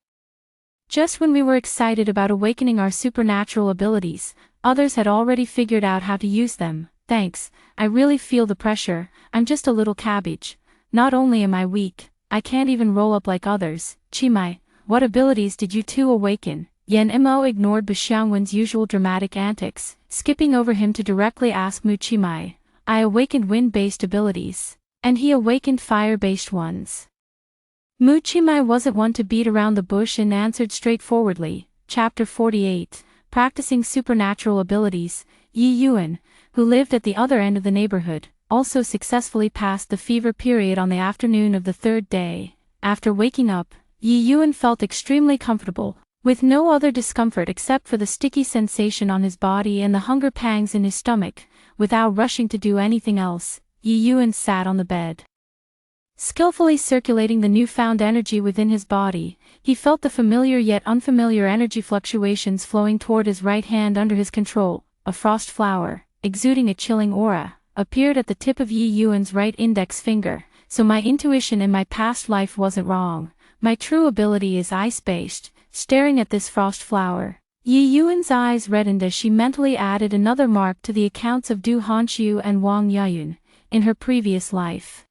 "Just when we were excited about awakening our supernatural abilities, others had already figured out how to use them. Thanks, I really feel the pressure. I'm just a little cabbage. Not only am I weak, I can't even roll up like others." "Qimai, what abilities did you two awaken?" Yen Mo ignored Bu Xiangwen's usual dramatic antics, skipping over him to directly ask Mu Qimai. "I awakened wind-based abilities, and he awakened fire-based ones." Mu Qimai wasn't one to beat around the bush and answered straightforwardly. Chapter 48, Practicing Supernatural Abilities. Yi Yuan, who lived at the other end of the neighborhood, also successfully passed the fever period on the afternoon of the 3rd day. After waking up, Yi Yuan felt extremely comfortable, with no other discomfort except for the sticky sensation on his body and the hunger pangs in his stomach. Without rushing to do anything else, Yi Yuan sat on the bed, skillfully circulating the newfound energy within his body. He felt the familiar yet unfamiliar energy fluctuations flowing toward his right hand under his control. A frost flower, exuding a chilling aura, appeared at the tip of Yi Yuan's right index finger. "So my intuition in my past life wasn't wrong. My true ability is ice-based." Staring at this frost flower, Yi Yuan's eyes reddened as she mentally added another mark to the accounts of Du Hanxiu and Wang Yayun in her previous life.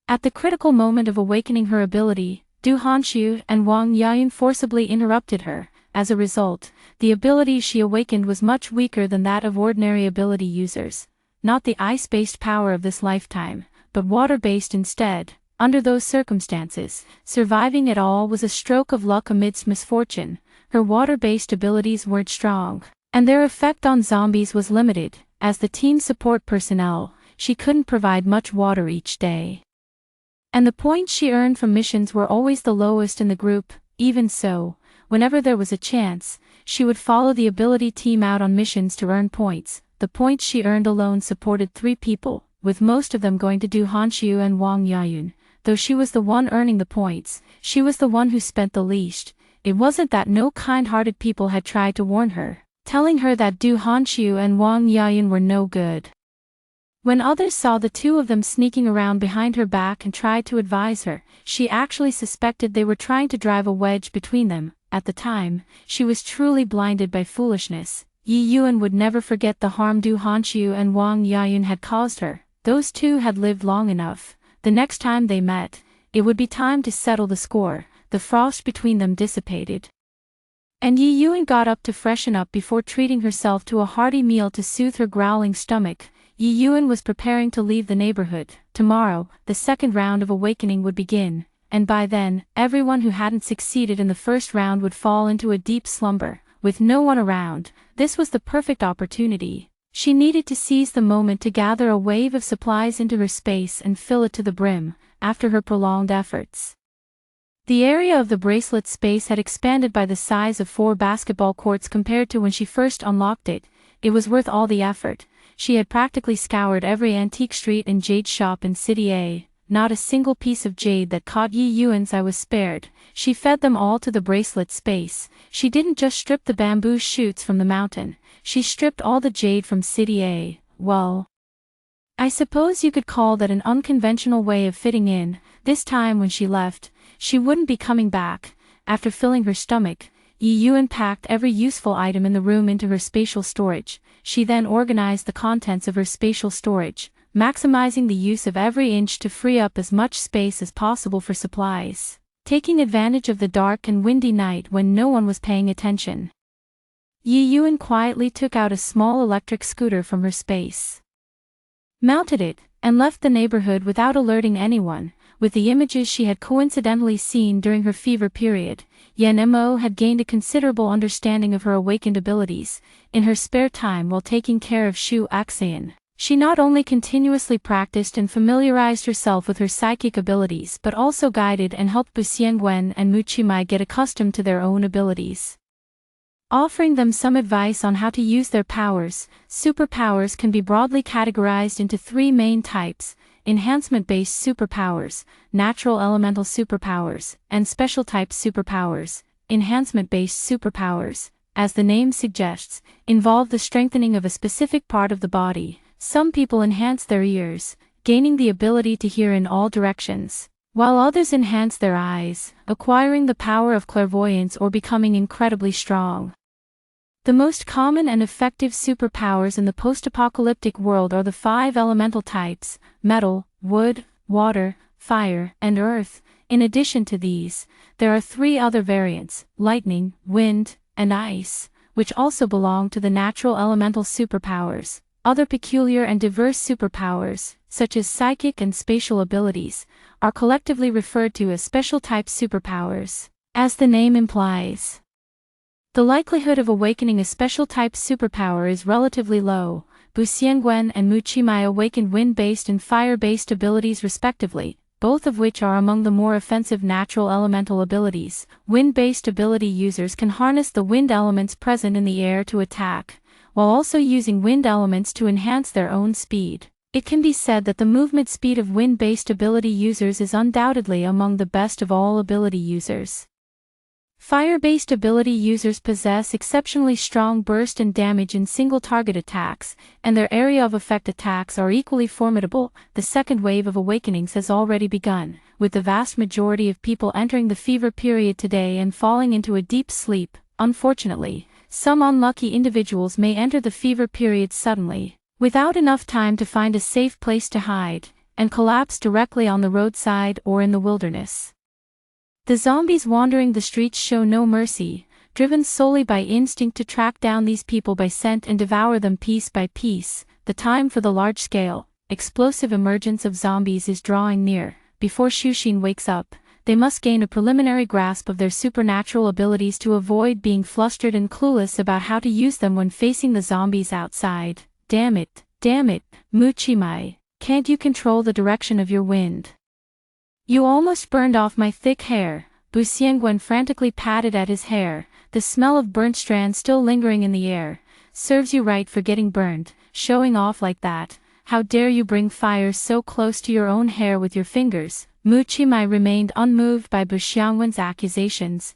At the critical moment of awakening her ability, Du Hanxiu and Wang Yayun forcibly interrupted her. As a result, the ability she awakened was much weaker than that of ordinary ability users. not the ice-based power of this lifetime, but water-based instead. Under those circumstances, surviving it all was a stroke of luck amidst misfortune. Her water-based abilities weren't strong, and their effect on zombies was limited. As the team support personnel, she couldn't provide much water each day. And the points she earned from missions were always the lowest in the group. Even so, whenever there was a chance, she would follow the ability team out on missions to earn points. The points she earned alone supported 3 people, with most of them going to Du Hanxiu and Wang Yayun. Though she was the one earning the points, she was the one who spent the least. It wasn't that no kind-hearted people had tried to warn her, telling her that Du Hanxiu and Wang Yayun were no good. When others saw the 2 of them sneaking around behind her back and tried to advise her, she actually suspected they were trying to drive a wedge between them. At the time, she was truly blinded by foolishness. Yi Yuan would never forget the harm Du Hanxiu and Wang Yayun had caused her. Those 2 had lived long enough. The next time they met, it would be time to settle the score. The frost between them dissipated, and Yi Yuan got up to freshen up before treating herself to a hearty meal to soothe her growling stomach. Yi Yuan was preparing to leave the neighborhood. Tomorrow, the second round of awakening would begin, and by then, everyone who hadn't succeeded in the first round would fall into a deep slumber. With no one around, this was the perfect opportunity. She needed to seize the moment to gather a wave of supplies into her space and fill it to the brim. After her prolonged efforts, the area of the bracelet space had expanded by the size of 4 basketball courts compared to when she first unlocked it. It was worth all the effort. She had practically scoured every antique street and jade shop in City A. Not a single piece of jade that caught Yi Yuan's eye was spared. She fed them all to the bracelet space. She didn't just strip the bamboo shoots from the mountain, she stripped all the jade from City A. Well, I suppose you could call that an unconventional way of fitting in. This time when she left, she wouldn't be coming back. After filling her stomach, Yi Yuan packed every useful item in the room into her spatial storage. She then organized the contents of her spatial storage, maximizing the use of every inch to free up as much space as possible for supplies, taking advantage of the dark and windy night when no one was paying attention. Yi Yuan quietly took out a small electric scooter from her space, mounted it, and left the neighborhood without alerting anyone. With the images she had coincidentally seen during her fever period, Yan Mo had gained a considerable understanding of her awakened abilities. In her spare time while taking care of Shu Axian, she not only continuously practiced and familiarized herself with her psychic abilities but also guided and helped Bu Xiangwen and Mu Qimai get accustomed to their own abilities, offering them some advice on how to use their powers. Superpowers can be broadly categorized into 3 main types: enhancement-based superpowers, natural elemental superpowers, and special-type superpowers. Enhancement-based superpowers, as the name suggests, involve the strengthening of a specific part of the body. Some people enhance their ears, gaining the ability to hear in all directions, while others enhance their eyes, acquiring the power of clairvoyance or becoming incredibly strong. The most common and effective superpowers in the post-apocalyptic world are the 5 elemental types: metal, wood, water, fire, and earth. In addition to these, there are 3 other variants: lightning, wind, and ice, which also belong to the natural elemental superpowers. Other peculiar and diverse superpowers, such as psychic and spatial abilities, are collectively referred to as special-type superpowers. As the name implies, the likelihood of awakening a special-type superpower is relatively low. Bu Xiangwen and Mu Qimai awakened wind-based and fire-based abilities respectively, both of which are among the more offensive natural elemental abilities. Wind-based ability users can harness the wind elements present in the air to attack, while also using wind elements to enhance their own speed. It can be said that the movement speed of wind-based ability users is undoubtedly among the best of all ability users. Fire-based ability users possess exceptionally strong burst and damage in single-target attacks, and their area of effect attacks are equally formidable. The second wave of awakenings has already begun, with the vast majority of people entering the fever period today and falling into a deep sleep. Unfortunately, some unlucky individuals may enter the fever period suddenly, without enough time to find a safe place to hide, and collapse directly on the roadside or in the wilderness. The zombies wandering the streets show no mercy, driven solely by instinct to track down these people by scent and devour them piece by piece. the time for the large-scale, explosive emergence of zombies is drawing near. Before Shushin wakes up, they must gain a preliminary grasp of their supernatural abilities to avoid being flustered and clueless about how to use them when facing the zombies outside. Damn it, Muchimai, can't you control the direction of your wind? You almost burned off my thick hair. Bu Xiangwen frantically patted at his hair, the smell of burnt strands still lingering in the air. Serves you right for getting burned, showing off like that. How dare you bring fire so close to your own hair with your fingers? Muchimai remained unmoved by Bu Xiangwen's accusations.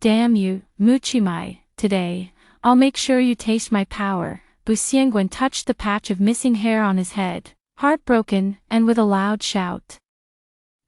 Damn you, Muchimai, today, I'll make sure you taste my power. Bu Xiangwen touched the patch of missing hair on his head, heartbroken, and with a loud shout,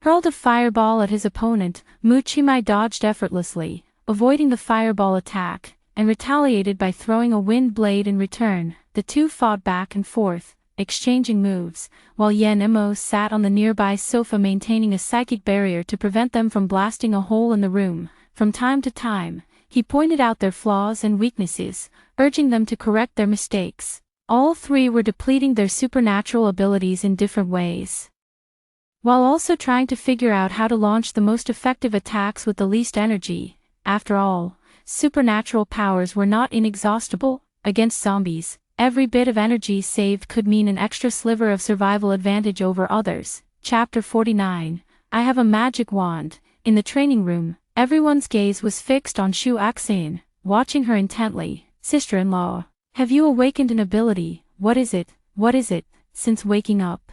hurled a fireball at his opponent. Muchimai dodged effortlessly, avoiding the fireball attack, and retaliated by throwing a wind blade in return. The two fought back and forth, exchanging moves, while Yan Mo sat on the nearby sofa maintaining a psychic barrier to prevent them from blasting a hole in the room. From time to time, he pointed out their flaws and weaknesses, urging them to correct their mistakes. All three were depleting their supernatural abilities in different ways, while also trying to figure out how to launch the most effective attacks with the least energy. After all, supernatural powers were not inexhaustible. Against zombies, every bit of energy saved could mean an extra sliver of survival advantage over others. Chapter 49. I have a magic wand. In the training room, everyone's gaze was fixed on Shu Axean, watching her intently. Sister-in-law, have you awakened an ability? What is it, since waking up?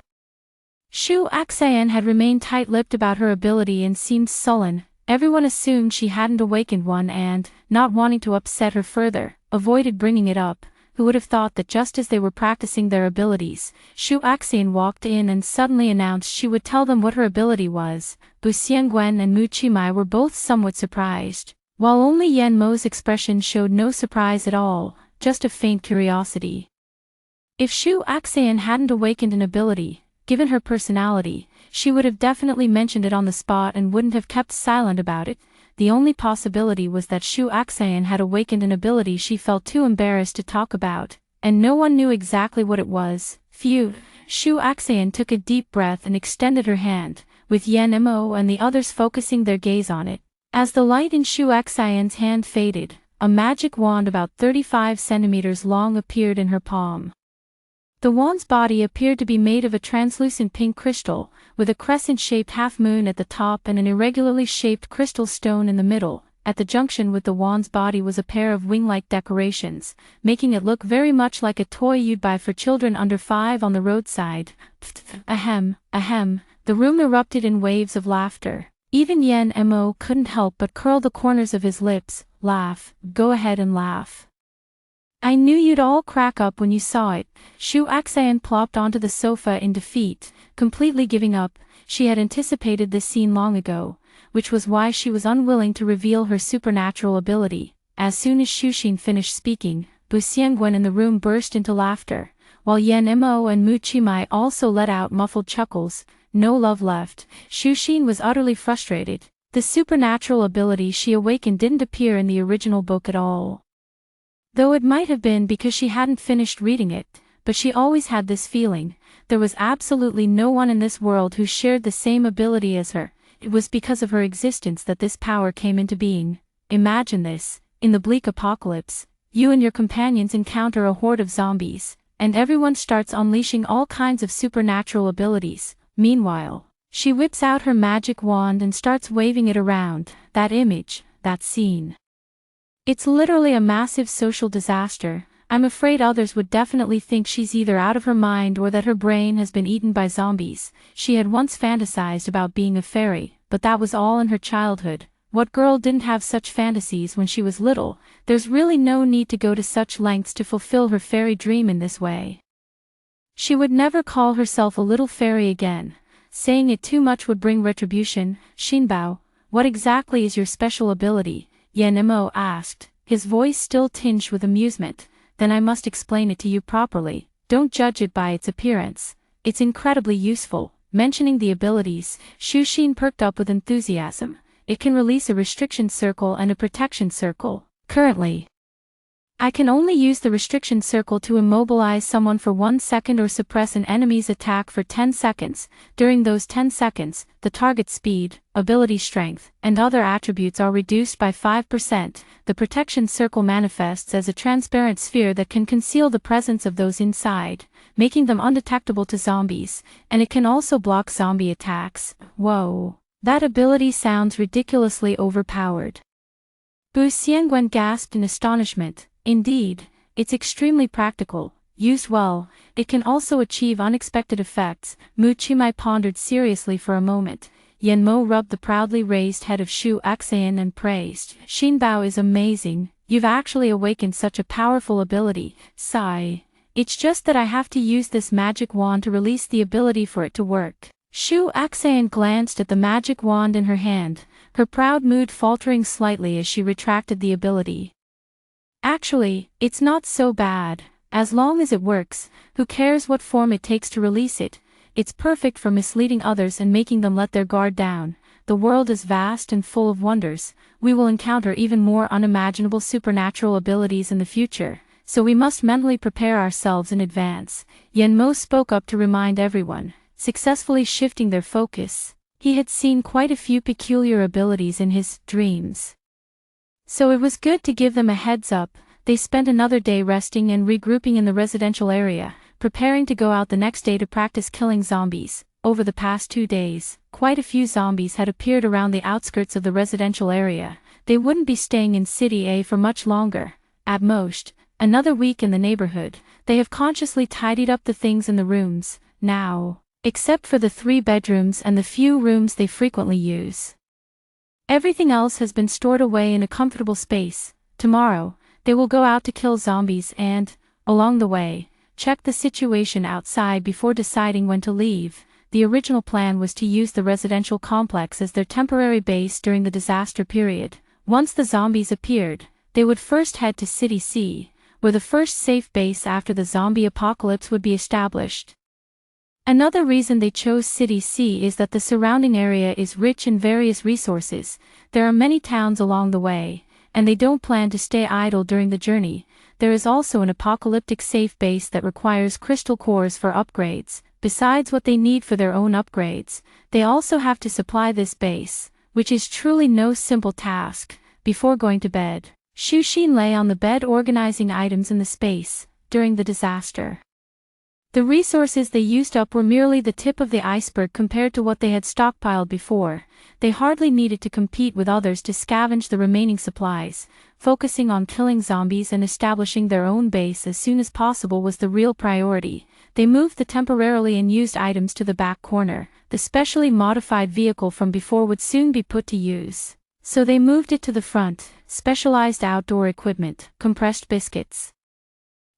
Shu Axean had remained tight-lipped about her ability and seemed sullen. Everyone assumed she hadn't awakened one and, not wanting to upset her further, avoided bringing it up. Who would have thought that just as they were practicing their abilities, Shu Axean walked in and suddenly announced she would tell them what her ability was. Bu Xiangwen and Muchimai were both somewhat surprised, while only Yan Mo's expression showed no surprise at all, just a faint curiosity. If Shu Axean hadn't awakened an ability, given her personality, she would have definitely mentioned it on the spot and wouldn't have kept silent about it. The only possibility was that Shu Axean had awakened an ability she felt too embarrassed to talk about, and no one knew exactly what it was. Phew. Shu Axean took a deep breath and extended her hand, with Yan Mo and the others focusing their gaze on it. As the light in Shu Axean's hand faded, a magic wand about 35 centimeters long appeared in her palm. The wand's body appeared to be made of a translucent pink crystal, with a crescent-shaped half-moon at the top and an irregularly shaped crystal stone in the middle. At the junction with the wand's body was a pair of wing-like decorations, making it look very much like a toy you'd buy for children under 5 on the roadside. Ahem. The room erupted in waves of laughter. Even Yan Mo couldn't help but curl the corners of his lips. Laugh. Go ahead and laugh. I knew you'd all crack up when you saw it. Shu Axean plopped onto the sofa in defeat, completely giving up. She had anticipated this scene long ago, which was why she was unwilling to reveal her supernatural ability. As soon as Shushin finished speaking, Bu Xiangwen in the room burst into laughter, while Yan Mo and Muchimai also let out muffled chuckles. No love left. Shushin was utterly frustrated. The supernatural ability she awakened didn't appear in the original book at all. Though it might have been because she hadn't finished reading it, but she always had this feeling. There was absolutely no one in this world who shared the same ability as her. It was because of her existence that this power came into being. Imagine this, in the bleak apocalypse, you and your companions encounter a horde of zombies, and everyone starts unleashing all kinds of supernatural abilities. Meanwhile, she whips out her magic wand and starts waving it around. That image, that scene. It's literally a massive social disaster. I'm afraid others would definitely think she's either out of her mind or that her brain has been eaten by zombies. She had once fantasized about being a fairy, but that was all in her childhood. What girl didn't have such fantasies when she was little? There's really no need to go to such lengths to fulfill her fairy dream in this way. She would never call herself a little fairy again. Saying it too much would bring retribution. Xinbao, what exactly is your special ability? Yan Mo asked, his voice still tinged with amusement. Then I must explain it to you properly. Don't judge it by its appearance. It's incredibly useful. Mentioning the abilities, Shushin perked up with enthusiasm. It can release a restriction circle and a protection circle. Currently, I can only use the restriction circle to immobilize someone for 1 second or suppress an enemy's attack for 10 seconds. During those 10 seconds, the target's speed, ability strength, and other attributes are reduced by 5%. The protection circle manifests as a transparent sphere that can conceal the presence of those inside, making them undetectable to zombies, and it can also block zombie attacks. Whoa. That ability sounds ridiculously overpowered. Bu Xiangwen gasped in astonishment. Indeed, it's extremely practical. Used well, it can also achieve unexpected effects. Mu Qimai pondered seriously for a moment. Yan Mo rubbed the proudly raised head of Shu Axian and praised. Xin Bao is amazing, you've actually awakened such a powerful ability. Sigh. It's just that I have to use this magic wand to release the ability for it to work. Shu Axian glanced at the magic wand in her hand, her proud mood faltering slightly as she retracted the ability. Actually, it's not so bad. As long as it works, who cares what form it takes to release it? It's perfect for misleading others and making them let their guard down. The world is vast and full of wonders. We will encounter even more unimaginable supernatural abilities in the future, so we must mentally prepare ourselves in advance. Yan Mo spoke up to remind everyone, successfully shifting their focus. He had seen quite a few peculiar abilities in his dreams, so it was good to give them a heads up. They spent another day resting and regrouping in the residential area, preparing to go out the next day to practice killing zombies. Over the past 2 days, quite a few zombies had appeared around the outskirts of the residential area. They wouldn't be staying in City A for much longer. At most, another week in the neighborhood. They have consciously tidied up the things in the rooms, now, except for the 3 bedrooms and the few rooms they frequently use. Everything else has been stored away in a comfortable space. Tomorrow, they will go out to kill zombies and, along the way, check the situation outside before deciding when to leave. The original plan was to use the residential complex as their temporary base during the disaster period. Once the zombies appeared, they would first head to City C, where the first safe base after the zombie apocalypse would be established. Another reason they chose City C is that the surrounding area is rich in various resources. There are many towns along the way, and they don't plan to stay idle during the journey. There is also an apocalyptic safe base that requires crystal cores for upgrades. Besides what they need for their own upgrades, they also have to supply this base, which is truly no simple task. Before going to bed, Xu Xin lay on the bed organizing items in the space. During the disaster, the resources they used up were merely the tip of the iceberg compared to what they had stockpiled before. They hardly needed to compete with others to scavenge the remaining supplies. Focusing on killing zombies and establishing their own base as soon as possible was the real priority. They moved the temporarily unused items to the back corner. The specially modified vehicle from before would soon be put to use, so they moved it to the front. Specialized outdoor equipment, compressed biscuits,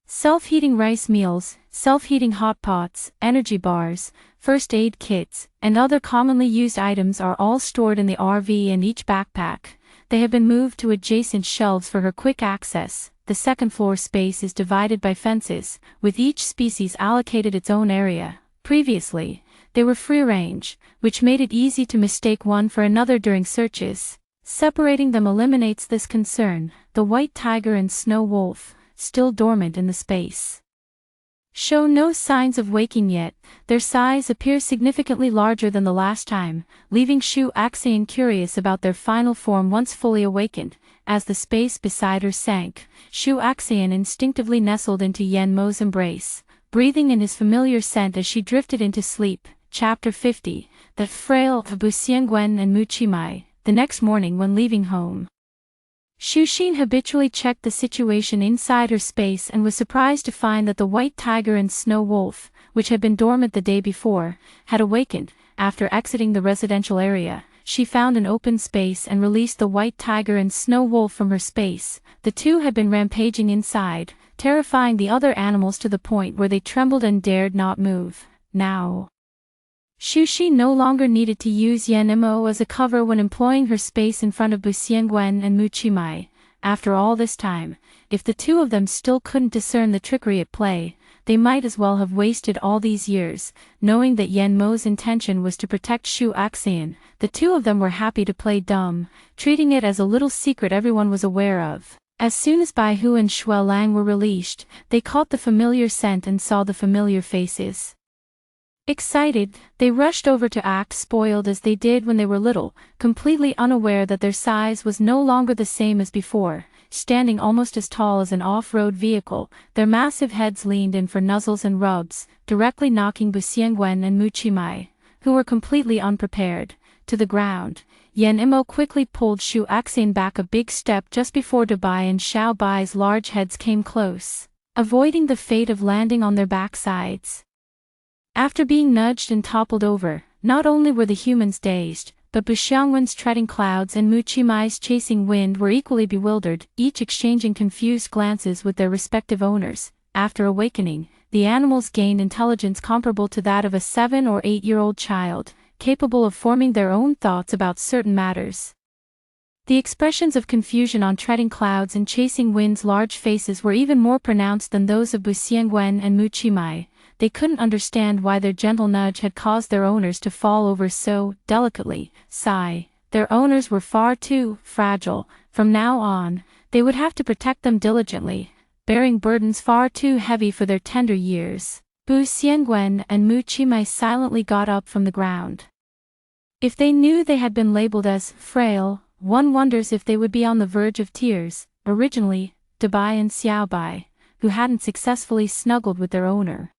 self-heating rice meals, self-heating hot pots, energy bars, first aid kits, and other commonly used items are all stored in the RV and each backpack. They have been moved to adjacent shelves for her quick access. The second floor space is divided by fences, with each species allocated its own area. Previously, they were free-range, which made it easy to mistake one for another during searches. Separating them eliminates this concern. The white tiger and snow wolf, still dormant in the space, show no signs of waking yet. Their size appears significantly larger than the last time, leaving Shu Axian curious about their final form once fully awakened. As the space beside her sank, Shu Axian instinctively nestled into Yan Mo's embrace, breathing in his familiar scent as she drifted into sleep. Chapter 50, The Frail of Bu Xiangwen and Mu Qimai. The next morning when leaving home, Xu Xin habitually checked the situation inside her space and was surprised to find that the white tiger and snow wolf, which had been dormant the day before, had awakened. After exiting the residential area, she found an open space and released the white tiger and snow wolf from her space. The two had been rampaging inside, terrifying the other animals to the point where they trembled and dared not move. Now, Xu Xin no longer needed to use Yan Mo as a cover when employing her space in front of Bu Xiangwen and Mu Qimai. After all this time, if the two of them still couldn't discern the trickery at play, they might as well have wasted all these years. Knowing that Yan Mo's intention was to protect Shu Axian, the two of them were happy to play dumb, treating it as a little secret everyone was aware of. As soon as Bai Hu and Shui Lang were released, they caught the familiar scent and saw the familiar faces. Excited, they rushed over to act spoiled as they did when they were little, completely unaware that their size was no longer the same as before. Standing almost as tall as an off-road vehicle, their massive heads leaned in for nuzzles and rubs, directly knocking Bu Xiangwen and Mu Chimai, who were completely unprepared, to the ground. Yan Imo quickly pulled Shu Axin back a big step just before Dubai and Xiao Bai's large heads came close, avoiding the fate of landing on their backsides. After being nudged and toppled over, not only were the humans dazed, but Bu Xiangwen's treading clouds and Mu Chimai's chasing wind were equally bewildered, each exchanging confused glances with their respective owners. After awakening, the animals gained intelligence comparable to that of a 7- or 8-year-old child, capable of forming their own thoughts about certain matters. The expressions of confusion on treading clouds and chasing wind's large faces were even more pronounced than those of Bu Xiangwen and Mu Chimai. They couldn't understand why their gentle nudge had caused their owners to fall over so delicately. Sigh. Their owners were far too fragile. From now on, they would have to protect them diligently, bearing burdens far too heavy for their tender years. Bu Xiangwen and Mu Chimai silently got up from the ground. If they knew they had been labeled as frail, one wonders if they would be on the verge of tears. Originally, Dubai and Xiao Bai, who hadn't successfully snuggled with their owner,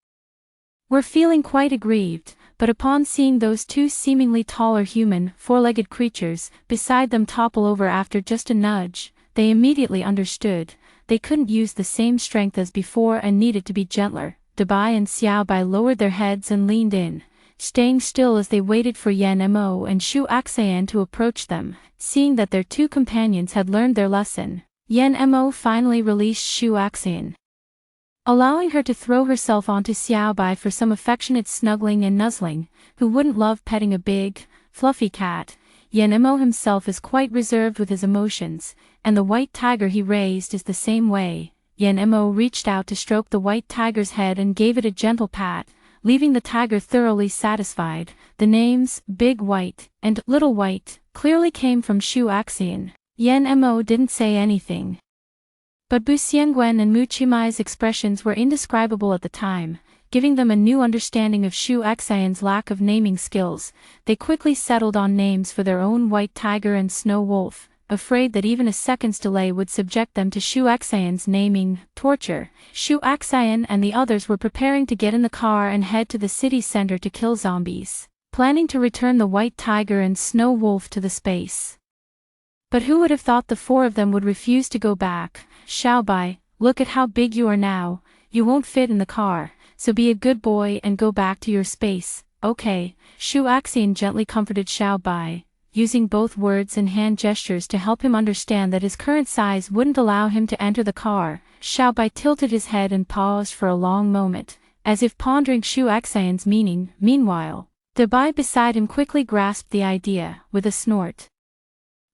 were feeling quite aggrieved, but upon seeing those two seemingly taller human, four-legged creatures beside them topple over after just a nudge, they immediately understood. They couldn't use the same strength as before and needed to be gentler. Dubai and Xiao Bai lowered their heads and leaned in, staying still as they waited for Yan Mo and Shu Axayan to approach them. Seeing that their two companions had learned their lesson, Yan Mo finally released Shu Axayan, allowing her to throw herself onto Xiao Bai for some affectionate snuggling and nuzzling. Who wouldn't love petting a big, fluffy cat? Yan Mo himself is quite reserved with his emotions, and the white tiger he raised is the same way. Yan Mo reached out to stroke the white tiger's head and gave it a gentle pat, leaving the tiger thoroughly satisfied. The names Big White and Little White clearly came from Shu Axian. Yan Mo didn't say anything, but Bu Xiangwen and Mu Chimai's expressions were indescribable at the time, giving them a new understanding of Shu Axian's lack of naming skills. They quickly settled on names for their own white tiger and snow wolf, afraid that even a second's delay would subject them to Shu Axian's naming torture. Shu Axian and the others were preparing to get in the car and head to the city center to kill zombies, planning to return the white tiger and snow wolf to the space. But who would have thought the four of them would refuse to go back? Xiao Bai, look at how big you are now. You won't fit in the car, so be a good boy and go back to your space. Okay. Shu Axian gently comforted Xiao Bai, using both words and hand gestures to help him understand that his current size wouldn't allow him to enter the car. Xiao Bai tilted his head and paused for a long moment, as if pondering Shu Axian's meaning. Meanwhile, Dubai beside him quickly grasped the idea, with a snort.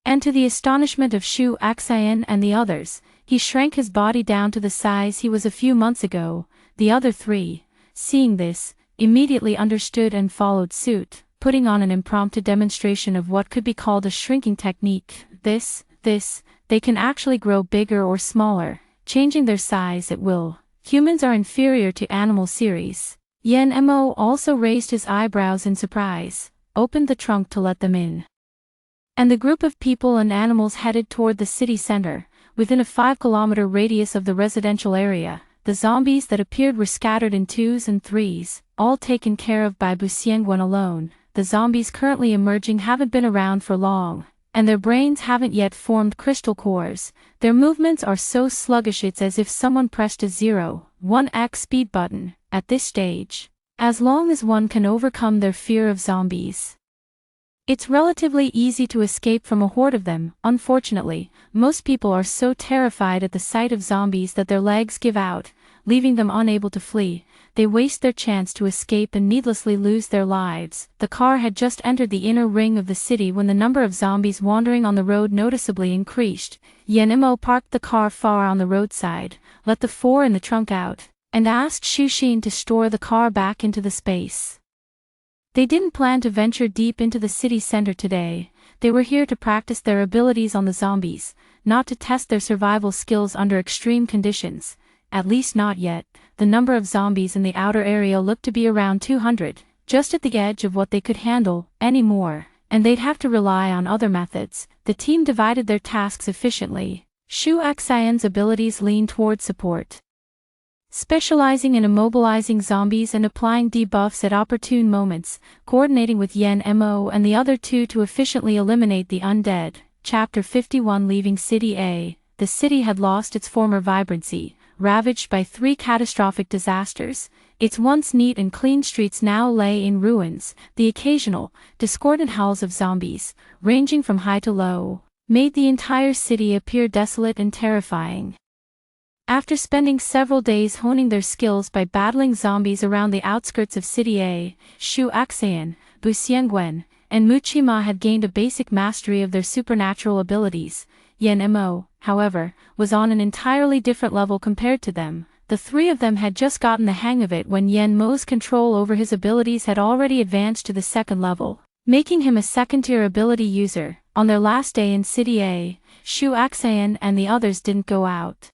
And to the astonishment of Shu Axian and the others, he shrank his body down to the size he was a few months ago. The other three, seeing this, immediately understood and followed suit, putting on an impromptu demonstration of what could be called a shrinking technique. They can actually grow bigger or smaller, changing their size at will. Humans are inferior to animal series. Yan Mo also raised his eyebrows in surprise, opened the trunk to let them in, and the group of people and animals headed toward the city center. Within a 5-kilometer radius of the residential area, the zombies that appeared were scattered in 2s and 3s, all taken care of by Bu Xiangwen alone. The zombies currently emerging haven't been around for long, and their brains haven't yet formed crystal cores. Their movements are so sluggish it's as if someone pressed a 0.1x speed button. At this stage, as long as one can overcome their fear of zombies, it's relatively easy to escape from a horde of them. Unfortunately, most people are so terrified at the sight of zombies that their legs give out, leaving them unable to flee. They waste their chance to escape and needlessly lose their lives. The car had just entered the inner ring of the city when the number of zombies wandering on the road noticeably increased. Yan Mo parked the car far on the roadside, let the four in the trunk out, and asked Shu Xin to store the car back into the space. They didn't plan to venture deep into the city center today. They were here to practice their abilities on the zombies, not to test their survival skills under extreme conditions. At least not yet. The number of zombies in the outer area looked to be around 200, just at the edge of what they could handle, anymore, and they'd have to rely on other methods. The team divided their tasks efficiently. Shu Xian's abilities leaned toward support, specializing in immobilizing zombies and applying debuffs at opportune moments, coordinating with Yen Mo and the other two to efficiently eliminate the undead. Chapter 51. Leaving City A. The city had lost its former vibrancy, ravaged by 3 catastrophic disasters. Its once neat and clean streets now lay in ruins. The occasional, discordant howls of zombies, ranging from high to low, made the entire city appear desolate and terrifying. After spending several days honing their skills by battling zombies around the outskirts of City A, Shu Xian, Bu Xiangwen, and Muchima had gained a basic mastery of their supernatural abilities. Yen Mo, however, was on an entirely different level compared to them. The 3 of them had just gotten the hang of it when Yen Mo's control over his abilities had already advanced to the 2nd level, making him a second-tier ability user. On their last day in City A, Shu Xian and the others didn't go out.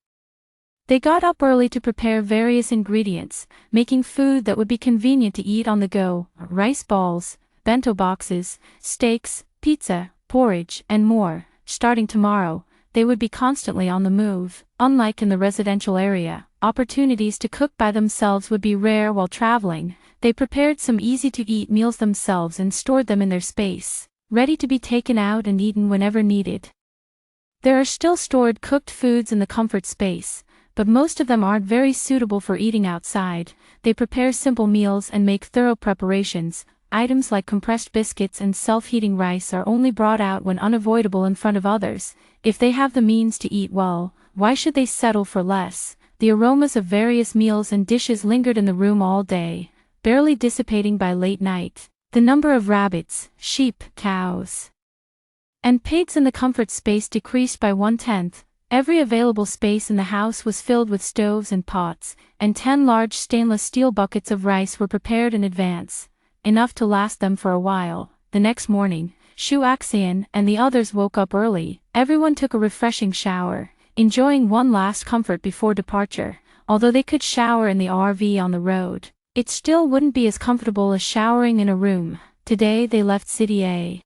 They got up early to prepare various ingredients, making food that would be convenient to eat on the go: rice balls, bento boxes, steaks, pizza, porridge, and more. Starting tomorrow, they would be constantly on the move. Unlike in the residential area, opportunities to cook by themselves would be rare while traveling. They prepared some easy-to-eat meals themselves and stored them in their space, ready to be taken out and eaten whenever needed. There are still stored cooked foods in the comfort space, but most of them aren't very suitable for eating outside. They prepare simple meals and make thorough preparations. Items like compressed biscuits and self-heating rice are only brought out when unavoidable in front of others. If they have the means to eat well, why should they settle for less? The aromas of various meals and dishes lingered in the room all day, barely dissipating by late night. The number of rabbits, sheep, cows, and pigs in the comfort space decreased by 1/10. Every available space in the house was filled with stoves and pots, and 10 large stainless steel buckets of rice were prepared in advance, enough to last them for a while. The next morning, Shu Xian and the others woke up early. Everyone took a refreshing shower, enjoying one last comfort before departure. Although they could shower in the RV on the road, it still wouldn't be as comfortable as showering in a room. Today they left City A,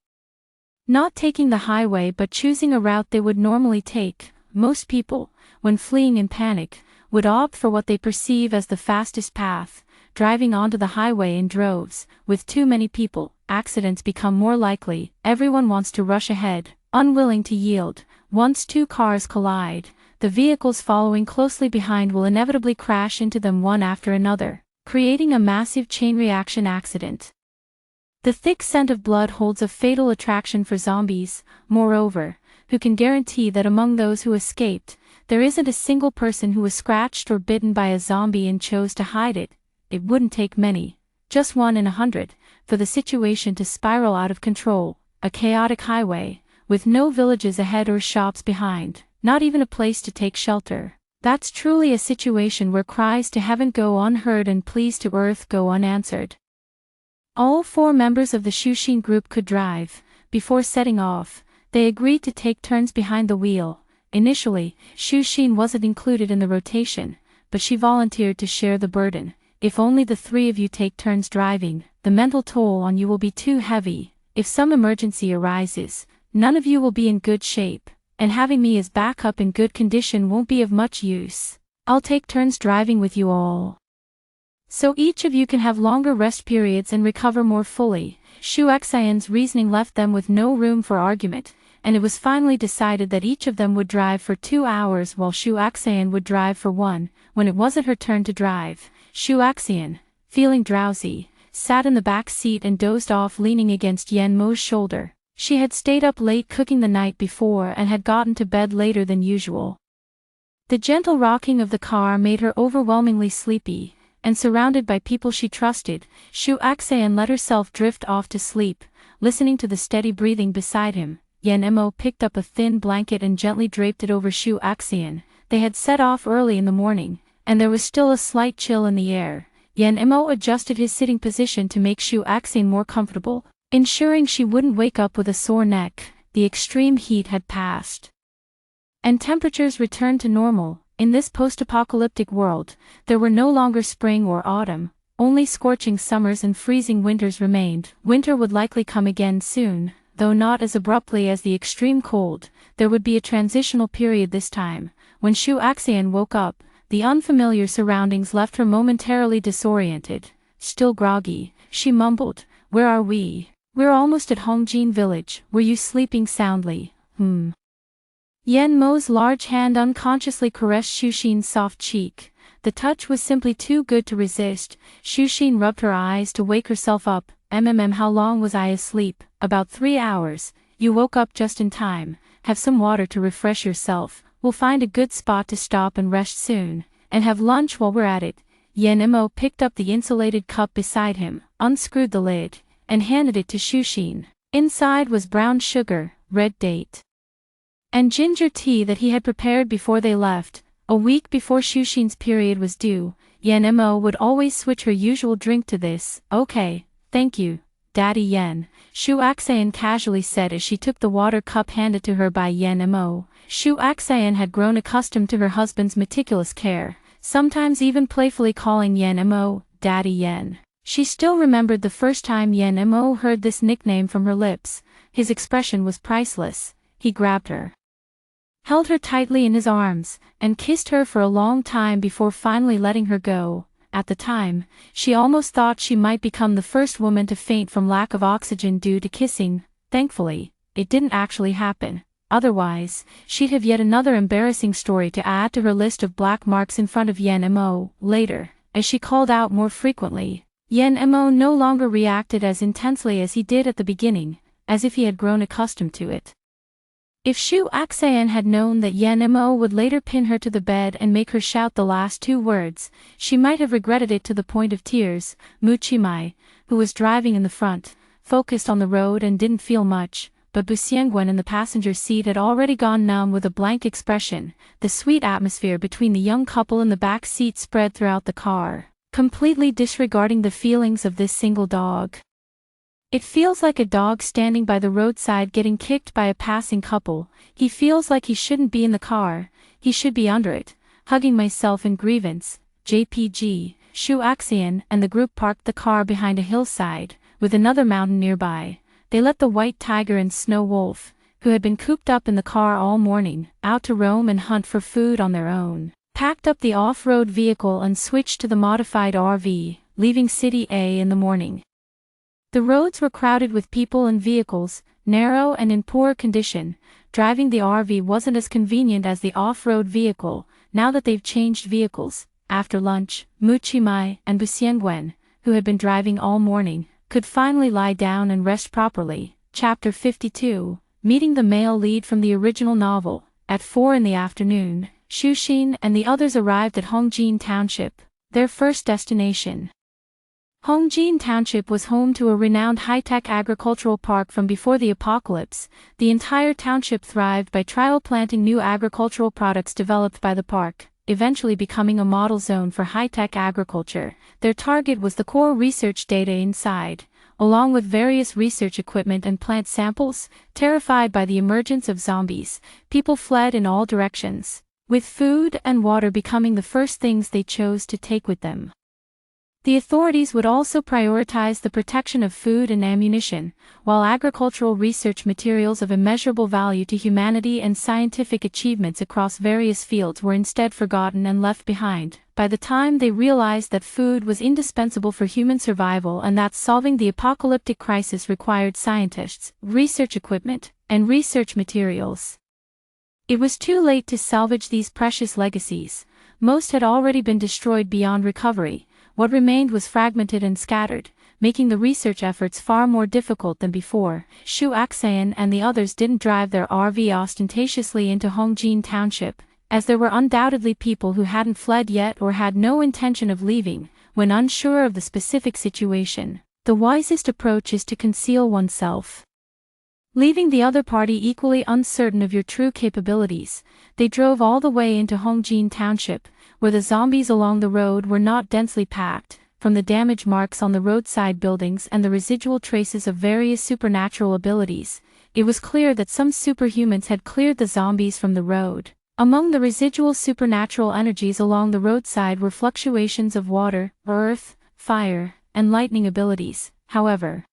not taking the highway but choosing a route they would normally take. Most people, when fleeing in panic, would opt for what they perceive as the fastest path, driving onto the highway in droves. With too many people, accidents become more likely. Everyone wants to rush ahead, unwilling to yield. Once 2 cars collide, the vehicles following closely behind will inevitably crash into them one after another, creating a massive chain reaction accident. The thick scent of blood holds a fatal attraction for zombies. Moreover, who can guarantee that among those who escaped, there isn't a single person who was scratched or bitten by a zombie and chose to hide it? It wouldn't take many, just 1 in 100, for the situation to spiral out of control. A chaotic highway, with no villages ahead or shops behind, not even a place to take shelter. That's truly a situation where cries to heaven go unheard and pleas to earth go unanswered. All 4 members of the Shushin group could drive. Before setting off, they agreed to take turns behind the wheel. Initially, Shushin wasn't included in the rotation, but she volunteered to share the burden. If only the 3 of you take turns driving, the mental toll on you will be too heavy. If some emergency arises, none of you will be in good shape, and having me as backup in good condition won't be of much use. I'll take turns driving with you all, so each of you can have longer rest periods and recover more fully. Shu Xian's reasoning left them with no room for argument, and it was finally decided that each of them would drive for 2 hours while Shu Xian would drive for 1. When it wasn't her turn to drive, Shu Xian, feeling drowsy, sat in the back seat and dozed off leaning against Yen Mo's shoulder. She had stayed up late cooking the night before and had gotten to bed later than usual. The gentle rocking of the car made her overwhelmingly sleepy, and surrounded by people she trusted, Shu Xian let herself drift off to sleep, listening to the steady breathing beside him. Yen Mo picked up a thin blanket and gently draped it over Shu Xian. They had set off early in the morning, and there was still a slight chill in the air. Yen Mo adjusted his sitting position to make Shu Xian more comfortable. ensuring she wouldn't wake up with a sore neck. The extreme heat had passed, and temperatures returned to normal. In this post-apocalyptic world, there were no longer spring or autumn, only scorching summers and freezing winters remained. Winter would likely come again soon, though not as abruptly as the extreme cold. There would be a transitional period this time. When Shu Axian woke up, the unfamiliar surroundings left her momentarily disoriented. Still groggy, she mumbled, "Where are we? We're almost at Hongjin village. Were you sleeping soundly?" Yen Mo's large hand unconsciously caressed Xuxin's soft cheek. The touch was simply too good to resist. Xuxin rubbed her eyes to wake herself up. How long was I asleep? About 3 hours. You woke up just in time. Have some water to refresh yourself. We'll find a good spot to stop and rest soon. And have lunch while we're at it. Yen Mo picked up the insulated cup beside him, unscrewed the lid, and handed it to Xuxin. Inside was brown sugar, red date, and ginger tea that he had prepared before they left. A week before Xuxin's period was due, Yen Mo would always switch her usual drink to this. "Okay, thank you, Daddy Yen," Shu Axian casually said as she took the water cup handed to her by Yen Mo. Shu Axian had grown accustomed to her husband's meticulous care, sometimes even playfully calling Yen Mo Daddy Yen. She still remembered the first time Yen Mo heard this nickname from her lips. His expression was priceless. He grabbed her, held her tightly in his arms, and kissed her for a long time before finally letting her go. At the time, she almost thought she might become the first woman to faint from lack of oxygen due to kissing. Thankfully, it didn't actually happen. Otherwise, she'd have yet another embarrassing story to add to her list of black marks in front of Yen Mo. Later, as she called out more frequently, Yen Mo no longer reacted as intensely as he did at the beginning, as if he had grown accustomed to it. If Shu Axian had known that Yen Mo would later pin her to the bed and make her shout the last 2 words, she might have regretted it to the point of tears. Muchimai, who was driving in the front, focused on the road and didn't feel much, but Buxiangwen in the passenger seat had already gone numb with a blank expression. The sweet atmosphere between the young couple in the back seat spread throughout the car, completely disregarding the feelings of this single dog. It feels like a dog standing by the roadside getting kicked by a passing couple. He feels like he shouldn't be in the car, he should be under it. Hugging myself in grievance, JPG, Shu Axian and the group parked the car behind a hillside, with another mountain nearby. They let the white tiger and snow wolf, who had been cooped up in the car all morning, out to roam and hunt for food on their own, packed up the off-road vehicle and switched to the modified RV, leaving City A in the morning. The roads were crowded with people and vehicles, narrow and in poor condition. Driving the RV wasn't as convenient as the off-road vehicle. Now that they've changed vehicles, after lunch, Muchimai and Buxiangwen, who had been driving all morning, could finally lie down and rest properly. Chapter 52, Meeting the male lead from the original novel. At 4 in the afternoon, Xuxin and the others arrived at Hongjin Township, their first destination. Hongjin Township was home to a renowned high-tech agricultural park from before the apocalypse. The entire township thrived by trial planting new agricultural products developed by the park, eventually becoming a model zone for high-tech agriculture. Their target was the core research data inside, along with various research equipment and plant samples. Terrified by the emergence of zombies, people fled in all directions, with food and water becoming the first things they chose to take with them. The authorities would also prioritize the protection of food and ammunition, while agricultural research materials of immeasurable value to humanity and scientific achievements across various fields were instead forgotten and left behind. By the time they realized that food was indispensable for human survival and that solving the apocalyptic crisis required scientists, research equipment, and research materials, it was too late to salvage these precious legacies. Most had already been destroyed beyond recovery. What remained was fragmented and scattered, making the research efforts far more difficult than before. Shu Axian and the others didn't drive their RV ostentatiously into Hongjin Township, as there were undoubtedly people who hadn't fled yet or had no intention of leaving. When unsure of the specific situation, the wisest approach is to conceal oneself, leaving the other party equally uncertain of your true capabilities. They drove all the way into Hongjin Township, where the zombies along the road were not densely packed. From from the damage marks on the roadside buildings and the residual traces of various supernatural abilities, it was clear that some superhumans had cleared the zombies from the road. Among the residual supernatural energies along the roadside were fluctuations of water, earth, fire, and lightning abilities, however.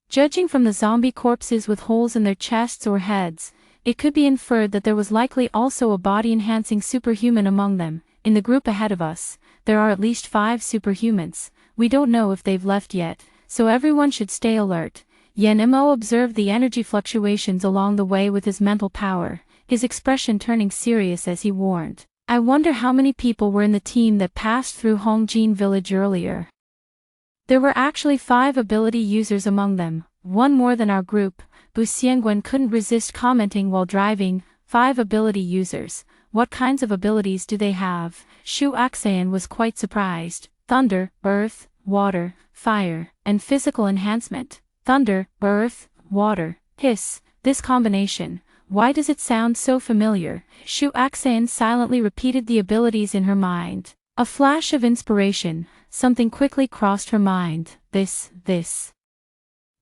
Judging from the zombie corpses with holes in their chests or heads, it could be inferred that there was likely also a body-enhancing superhuman among them. In the group ahead of us, there are at least 5 superhumans. We don't know if they've left yet, so everyone should stay alert. Yen-mo observed the energy fluctuations along the way with his mental power, his expression turning serious as he warned, "I wonder how many people were in the team that passed through Hongjin village earlier." There were actually 5 ability users among them, one more than our group. Bu Xiangwen couldn't resist commenting while driving. 5 ability users. What kinds of abilities do they have? Shu Axayan was quite surprised. Thunder, earth, water, fire, and physical enhancement. Thunder, earth, water, hiss. This combination. Why does it sound so familiar? Shu Axayan silently repeated the abilities in her mind. A flash of inspiration, something quickly crossed her mind. This.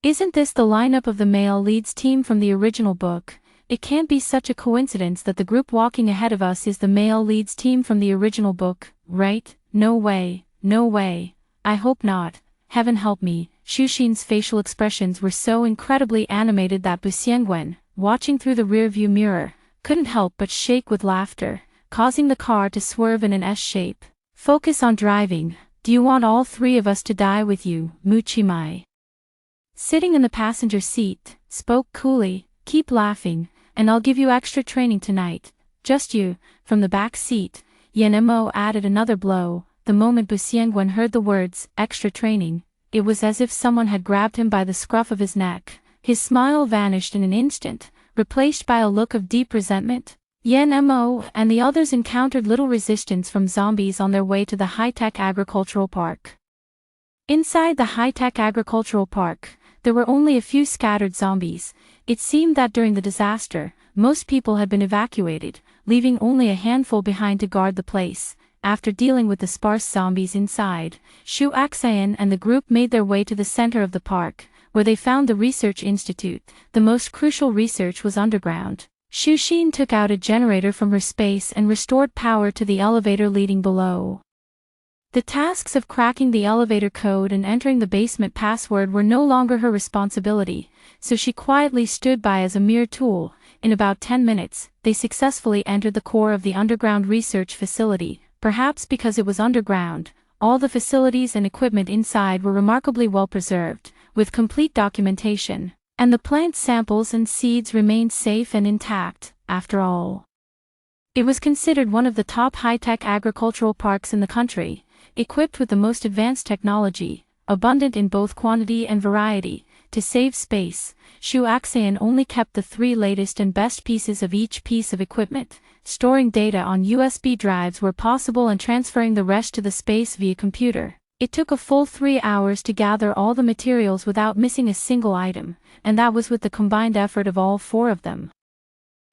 Isn't this the lineup of the male leads team from the original book? It can't be such a coincidence that the group walking ahead of us is the male leads team from the original book, right? No way, no way. I hope not. Heaven help me. Xin's facial expressions were so incredibly animated that Bu Xiangwen, watching through the rearview mirror, couldn't help but shake with laughter, causing the car to swerve in an S shape. Focus on driving. Do you want all 3 of us to die with you, Muchimai? Sitting in the passenger seat, spoke coolly, keep laughing, and I'll give you extra training tonight. Just you. From the back seat, Yen-mo added another blow. The moment Bu Xiangwen heard the words, extra training, it was as if someone had grabbed him by the scruff of his neck. His smile vanished in an instant, replaced by a look of deep resentment. Yen-mo and the others encountered little resistance from zombies on their way to the high-tech agricultural park. Inside the high-tech agricultural park, there were only a few scattered zombies. It seemed that during the disaster, most people had been evacuated, leaving only a handful behind to guard the place. After dealing with the sparse zombies inside, Shu Axayan and the group made their way to the center of the park, where they found the research institute. The most crucial research was underground. Xin took out a generator from her space and restored power to the elevator leading below. The tasks of cracking the elevator code and entering the basement password were no longer her responsibility, so she quietly stood by as a mere tool. In about 10 minutes, they successfully entered the core of the underground research facility. Perhaps because it was underground, all the facilities and equipment inside were remarkably well preserved, with complete documentation, and the plant samples and seeds remained safe and intact. After all, it was considered one of the top high-tech agricultural parks in the country, equipped with the most advanced technology, abundant in both quantity and variety. To save space, Shu Axayan only kept the 3 latest and best pieces of each piece of equipment, storing data on USB drives where possible and transferring the rest to the space via computer. It took a full 3 hours to gather all the materials without missing a single item, and that was with the combined effort of all 4 of them.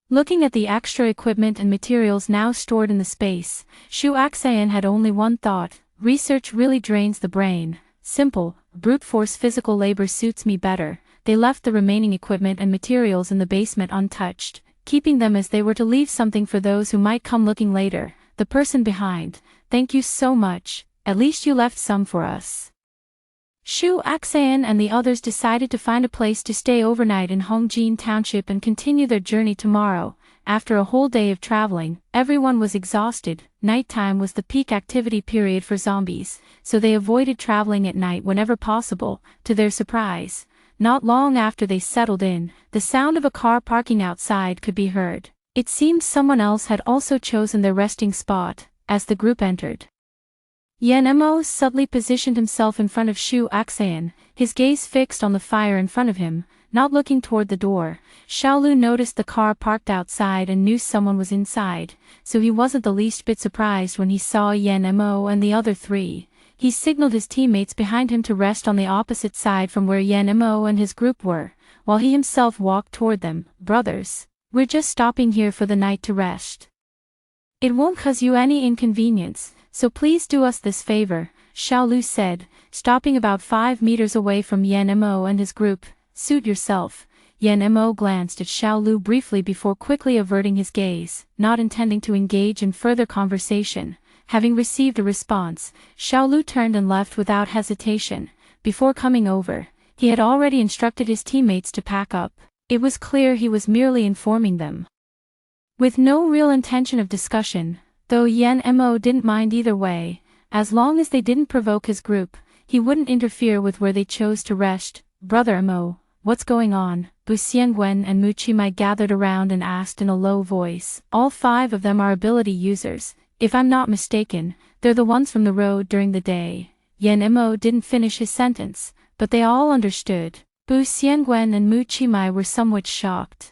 Looking at the extra equipment and materials now stored in the space, Shu Axayan had only one thought: research really drains the brain. Simple, brute force physical labor suits me better. They left the remaining equipment and materials in the basement untouched, keeping them as they were to leave something for those who might come looking later. The person behind, thank you so much, at least you left some for us. Shu Axayan and the others decided to find a place to stay overnight in Hongjin Township and continue their journey tomorrow. After a whole day of traveling, everyone was exhausted. Nighttime was the peak activity period for zombies, so they avoided traveling at night whenever possible. To their surprise, not long after they settled in, the sound of a car parking outside could be heard. It seemed someone else had also chosen their resting spot. As the group entered, Yen-mo subtly positioned himself in front of Shu Axayan, his gaze fixed on the fire in front of him, not looking toward the door. Xiaolu noticed the car parked outside and knew someone was inside, so he wasn't the least bit surprised when he saw Yen-mo and the other 3. He signaled his teammates behind him to rest on the opposite side from where Yen-mo and his group were, while he himself walked toward them. Brothers, we're just stopping here for the night to rest. It won't cause you any inconvenience, so please do us this favor, Xiaolu said, stopping about 5 meters away from Yan Mo and his group. Suit yourself. Yan Mo glanced at Xiaolu briefly before quickly averting his gaze, not intending to engage in further conversation. Having received a response, Xiaolu turned and left without hesitation. Before coming over, he had already instructed his teammates to pack up. It was clear he was merely informing them, with no real intention of discussion, though Yan Mo didn't mind either way. As long as they didn't provoke his group, he wouldn't interfere with where they chose to rest. Brother Mo, what's going on? Bu Xiangwen and Mu Qimai gathered around and asked in a low voice. All 5 of them are ability users. If I'm not mistaken, they're the ones from the road during the day. Yan Mo didn't finish his sentence, but they all understood. Bu Xiangwen and Mu Qimai were somewhat shocked.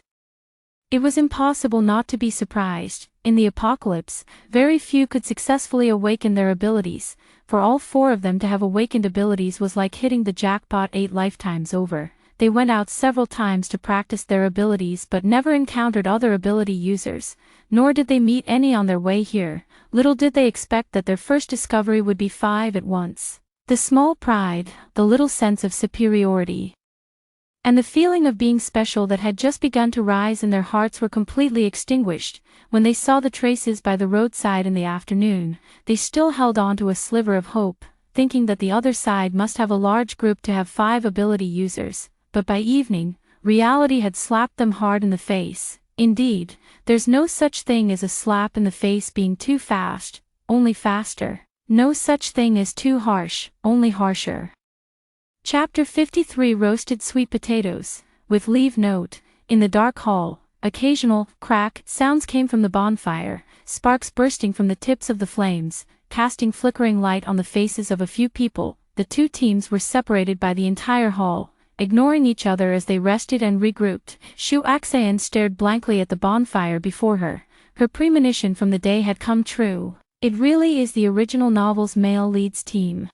It was impossible not to be surprised. In the apocalypse, very few could successfully awaken their abilities. For all 4 of them to have awakened abilities was like hitting the jackpot 8 lifetimes over. They went out several times to practice their abilities but never encountered other ability users, nor did they meet any on their way here. Little did they expect that their first discovery would be 5 at once. The small pride, the little sense of superiority, and the feeling of being special that had just begun to rise in their hearts were completely extinguished. When they saw the traces by the roadside in the afternoon, they still held on to a sliver of hope, thinking that the other side must have a large group to have 5 ability users. But by evening, reality had slapped them hard in the face. Indeed, there's no such thing as a slap in the face being too fast, only faster. No such thing as too harsh, only harsher. Chapter 53 Roasted Sweet Potatoes. With leave note, in the dark hall, occasional crack sounds came from the bonfire, sparks bursting from the tips of the flames, casting flickering light on the faces of a few people. The 2 teams were separated by the entire hall, ignoring each other as they rested and regrouped. Shu Axean stared blankly at the bonfire before her. Her premonition from the day had come true. It really is the original novel's male leads team.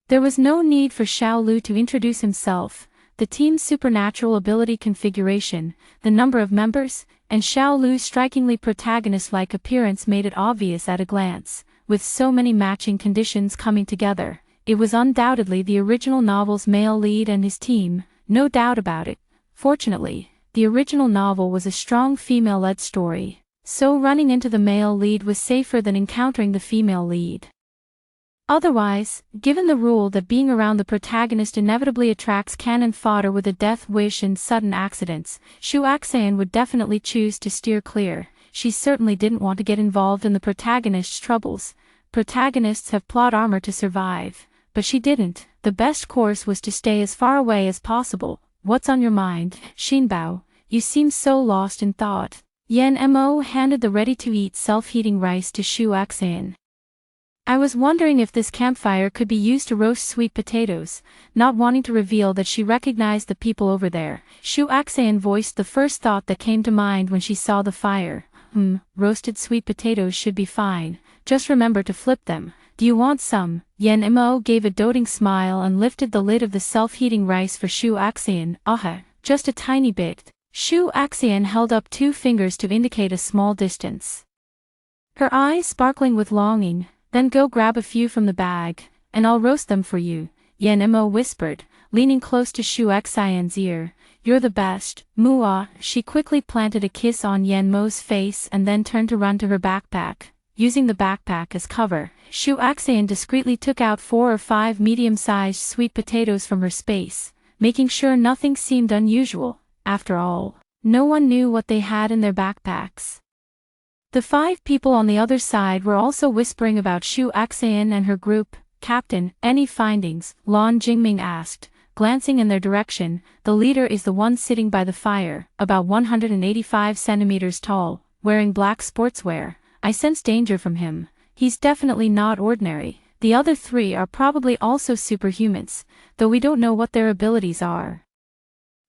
There was no need for Xiaolu to introduce himself. The team's supernatural ability configuration, the number of members, and Xiaolu's strikingly protagonist-like appearance made it obvious at a glance. With so many matching conditions coming together, it was undoubtedly the original novel's male lead and his team, no doubt about it. Fortunately, the original novel was a strong female-led story, so running into the male lead was safer than encountering the female lead. Otherwise, given the rule that being around the protagonist inevitably attracts cannon fodder with a death wish and sudden accidents, Shu Axean would definitely choose to steer clear. She certainly didn't want to get involved in the protagonist's troubles. Protagonists have plot armor to survive, but she didn't. The best course was to stay as far away as possible. What's on your mind, Xinbao? You seem so lost in thought. Yan Mo handed the ready-to-eat self-heating rice to Shu Axean. I was wondering if this campfire could be used to roast sweet potatoes, not wanting to reveal that she recognized the people over there. Shu Axean voiced the first thought that came to mind when she saw the fire. Roasted sweet potatoes should be fine, just remember to flip them. Do you want some? Yan Mo gave a doting smile and lifted the lid of the self-heating rice for Shu Axean. Just a tiny bit. Shu Axean held up 2 fingers to indicate a small distance, her eyes sparkling with longing. Then go grab a few from the bag, and I'll roast them for you, Yan Mo whispered, leaning close to Shu Axean's ear. You're the best, Mua. She quickly planted a kiss on Yan Mo's face and then turned to run to her backpack. Using the backpack as cover, Shu Axean discreetly took out 4 or 5 medium-sized sweet potatoes from her space, making sure nothing seemed unusual. After all, no one knew what they had in their backpacks. The 5 people on the other side were also whispering about Shu Axean and her group. Captain, any findings? Lan Jingming asked, glancing in their direction. The leader is the one sitting by the fire, about 185 centimeters tall, wearing black sportswear. I sense danger from him. He's definitely not ordinary. The other 3 are probably also superhumans, though we don't know what their abilities are.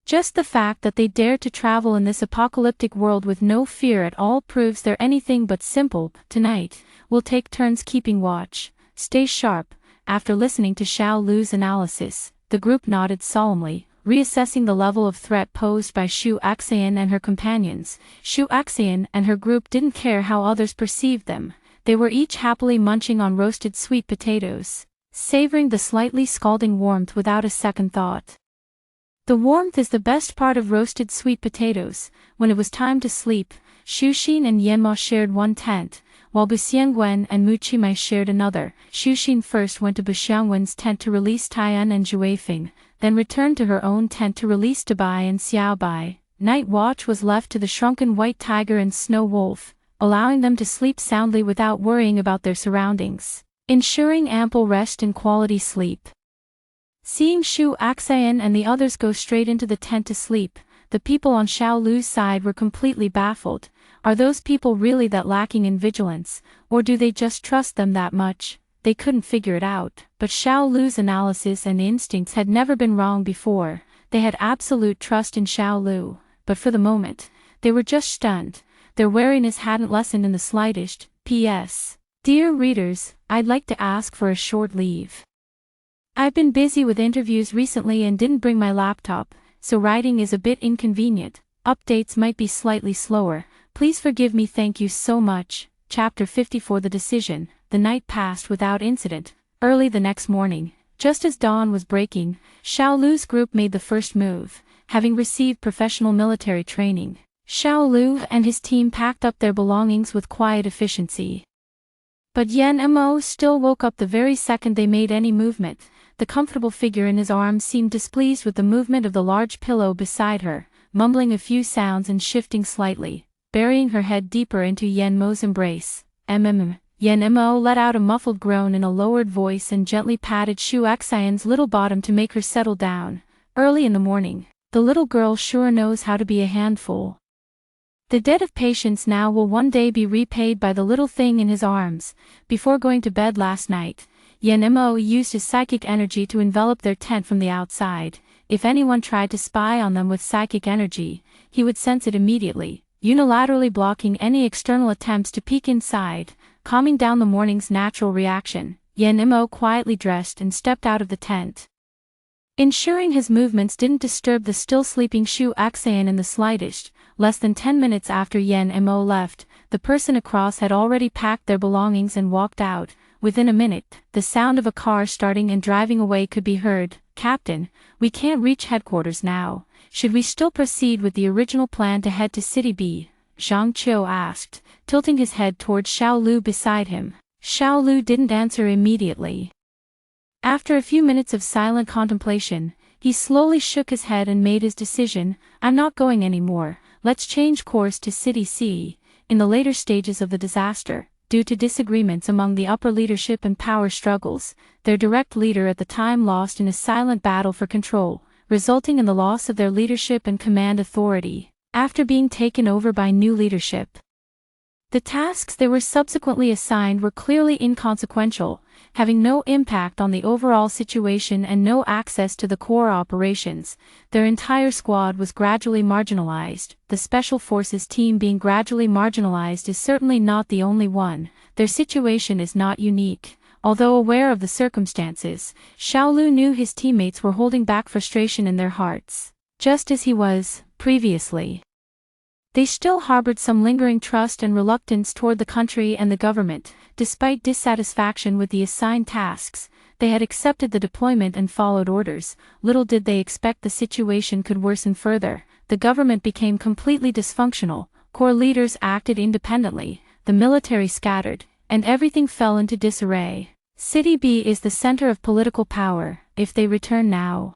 Just the fact that they dared to travel in this apocalyptic world with no fear at all proves they're anything but simple. Tonight, we'll take turns keeping watch. Stay sharp. After listening to Xiaolu's analysis, the group nodded solemnly, reassessing the level of threat posed by Shu Axean and her companions. Shu Axean and her group didn't care how others perceived them. they were each happily munching on roasted sweet potatoes, savoring the slightly scalding warmth without a second thought. The warmth is the best part of roasted sweet potatoes. When it was time to sleep, Shuxin and Yanma shared one tent, while Buxiangwen and Muqimai shared another. Shuxin first went to Buxiangwen's tent to release Taiyan and Juefeng, then returned to her own tent to release Dabai and Xiaobai. Night watch was left to the shrunken white tiger and snow wolf, allowing them to sleep soundly without worrying about their surroundings, ensuring ample rest and quality sleep. Seeing Shu Axayan and the others go straight into the tent to sleep, the people on Xiao Lu's side were completely baffled. Are those people really that lacking in vigilance, or do they just trust them that much? They couldn't figure it out, but Xiao Lu's analysis and instincts had never been wrong before. They had absolute trust in Xiao Lu, but for the moment, they were just stunned. Their wariness hadn't lessened in the slightest. P.S. Dear readers, I'd like to ask for a short leave. I've been busy with interviews recently and didn't bring my laptop, so writing is a bit inconvenient. Updates might be slightly slower. Please forgive me. Thank you so much. Chapter 54. The decision. The night passed without incident. Early the next morning, just as dawn was breaking, Xiao Lu's group made the first move. Having received professional military training, Xiao Lu and his team packed up their belongings with quiet efficiency. But Yan Mo still woke up the very second they made any movement. The comfortable figure in his arms seemed displeased with the movement of the large pillow beside her, mumbling a few sounds and shifting slightly, burying her head deeper into Yan Mo's embrace. Yan Mo let out a muffled groan in a lowered voice and gently patted Shu Xion's little bottom to make her settle down. Early in the morning, the little girl sure knows how to be a handful. The debt of patience now will one day be repaid by the little thing in his arms. Before going to bed last night, Yan Mo used his psychic energy to envelop their tent from the outside. If anyone tried to spy on them with psychic energy, he would sense it immediately, unilaterally blocking any external attempts to peek inside. Calming down the morning's natural reaction, Yan Mo quietly dressed and stepped out of the tent, ensuring his movements didn't disturb the still sleeping Shu Axayan in the slightest. Less than 10 minutes after Yan Mo left, the person across had already packed their belongings and walked out. Within a minute, the sound of a car starting and driving away could be heard. Captain, we can't reach headquarters now. Should we still proceed with the original plan to head to City B? Zhang Qiu asked, tilting his head towards Xiao Lu beside him. Xiao Lu didn't answer immediately. After a few minutes of silent contemplation, he slowly shook his head and made his decision. I'm not going anymore. Let's change course to City C. In the later stages of the disaster, due to disagreements among the upper leadership and power struggles, their direct leader at the time lost in a silent battle for control, resulting in the loss of their leadership and command authority. After being taken over by new leadership, the tasks they were subsequently assigned were clearly inconsequential, having no impact on the overall situation and no access to the core operations. Their entire squad was gradually marginalized. The Special Forces team being gradually marginalized is certainly not the only one. Their situation is not unique. Although aware of the circumstances, Xiao Lu knew his teammates were holding back frustration in their hearts, just as he was previously. They still harbored some lingering trust and reluctance toward the country and the government. Despite dissatisfaction with the assigned tasks, they had accepted the deployment and followed orders. Little did they expect the situation could worsen further. The government became completely dysfunctional, core leaders acted independently, the military scattered, and everything fell into disarray. City B is the center of political power. If they return now,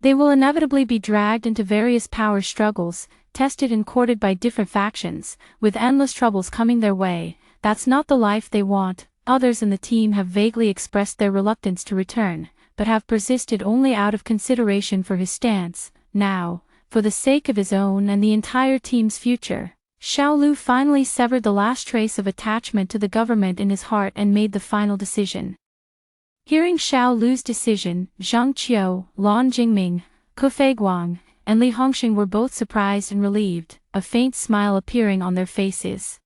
they will inevitably be dragged into various power struggles, tested and courted by different factions, with endless troubles coming their way. That's not the life they want. Others in the team have vaguely expressed their reluctance to return, but have persisted only out of consideration for his stance. Now, for the sake of his own and the entire team's future, Xiao Lu finally severed the last trace of attachment to the government in his heart and made the final decision. Hearing Xiao Lu's decision, Zhang Qiu, Lan Jingming, Kufei Guang, and Li Hongxing were both surprised and relieved, a faint smile appearing on their faces.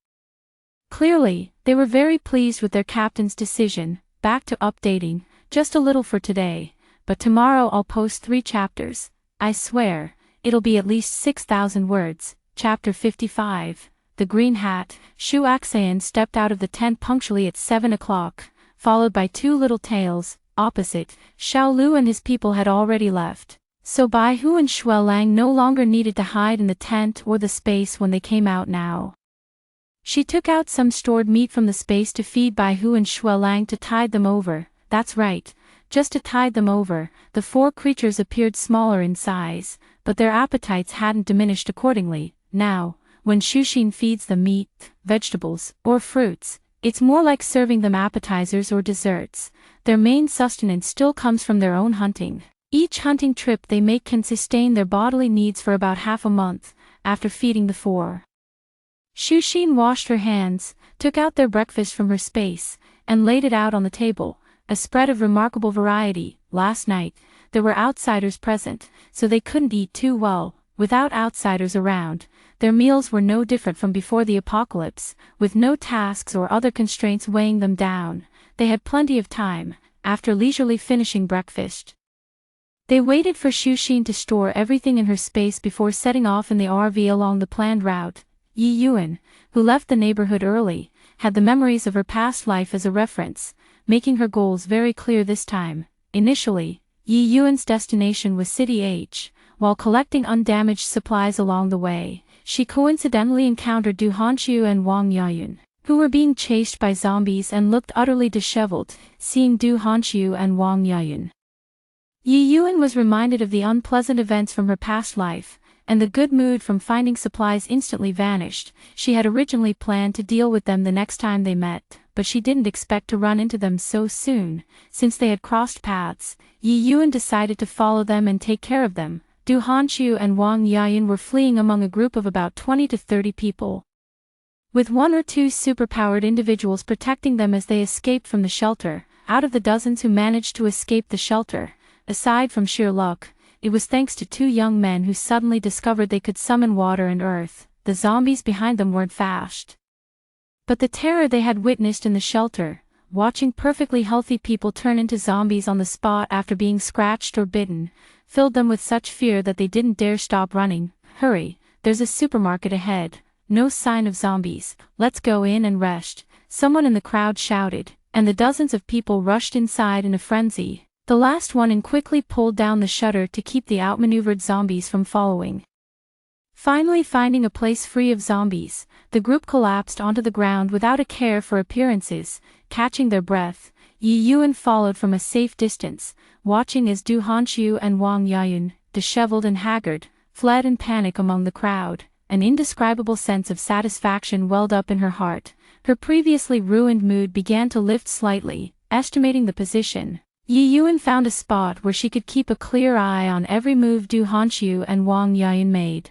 Clearly, they were very pleased with their captain's decision. Back to updating, just a little for today, but tomorrow I'll post 3 chapters. I swear, it'll be at least 6,000 words. Chapter 55. The the green hat, Shu Axayan stepped out of the tent punctually at 7 o'clock, followed by two little tails. Opposite, Xiao Lu and his people had already left, so Bai Hu and Shuai Lang no longer needed to hide in the tent or the space when they came out now. She took out some stored meat from the space to feed Bai Hu and Shuai Lang to tide them over. That's right, just to tide them over. The four creatures appeared smaller in size, but their appetites hadn't diminished accordingly. Now, when Shuxin feeds them meat, vegetables, or fruits, it's more like serving them appetizers or desserts. Their main sustenance still comes from their own hunting. Each hunting trip they make can sustain their bodily needs for about half a month, after feeding the four. Shuxin washed her hands, took out their breakfast from her space, and laid it out on the table, a spread of remarkable variety. Last night, there were outsiders present, so they couldn't eat too well. Without outsiders around, their meals were no different from before the apocalypse, with no tasks or other constraints weighing them down. They had plenty of time. After leisurely finishing breakfast, they waited for Shuxin to store everything in her space before setting off in the RV along the planned route. Yi Yuan, who left the neighborhood early, had the memories of her past life as a reference, making her goals very clear this time. Initially, Yi Yuan's destination was City H. While collecting undamaged supplies along the way, she coincidentally encountered Du Hanxiu and Wang Yayun, who were being chased by zombies and looked utterly disheveled. Seeing Du Hanxiu and Wang Yayun, Yi Yuan was reminded of the unpleasant events from her past life, and the good mood from finding supplies instantly vanished. She had originally planned to deal with them the next time they met, but she didn't expect to run into them so soon. Since they had crossed paths, Yi Yuan decided to follow them and take care of them. Du Hanxiu and Wang Yayun were fleeing among a group of about 20 to 30 people, with one or two superpowered individuals protecting them as they escaped from the shelter. Out of the dozens who managed to escape the shelter, aside from sheer luck, it was thanks to two young men who suddenly discovered they could summon water and earth. The zombies behind them weren't fast, but the terror they had witnessed in the shelter, watching perfectly healthy people turn into zombies on the spot after being scratched or bitten, filled them with such fear that they didn't dare stop running. Hurry, there's a supermarket ahead. No sign of zombies. Let's go in and rest, someone in the crowd shouted, and the dozens of people rushed inside in a frenzy. The last one in quickly pulled down the shutter to keep the outmaneuvered zombies from following. Finally finding a place free of zombies, the group collapsed onto the ground without a care for appearances. Catching their breath, Yi Yuan followed from a safe distance, watching as Du Hanxiu and Wang Yayun, disheveled and haggard, fled in panic among the crowd. An indescribable sense of satisfaction welled up in her heart. Her previously ruined mood began to lift slightly. Estimating the position, Yi Yuan found a spot where she could keep a clear eye on every move Du Hanxiu and Wang Yayun made.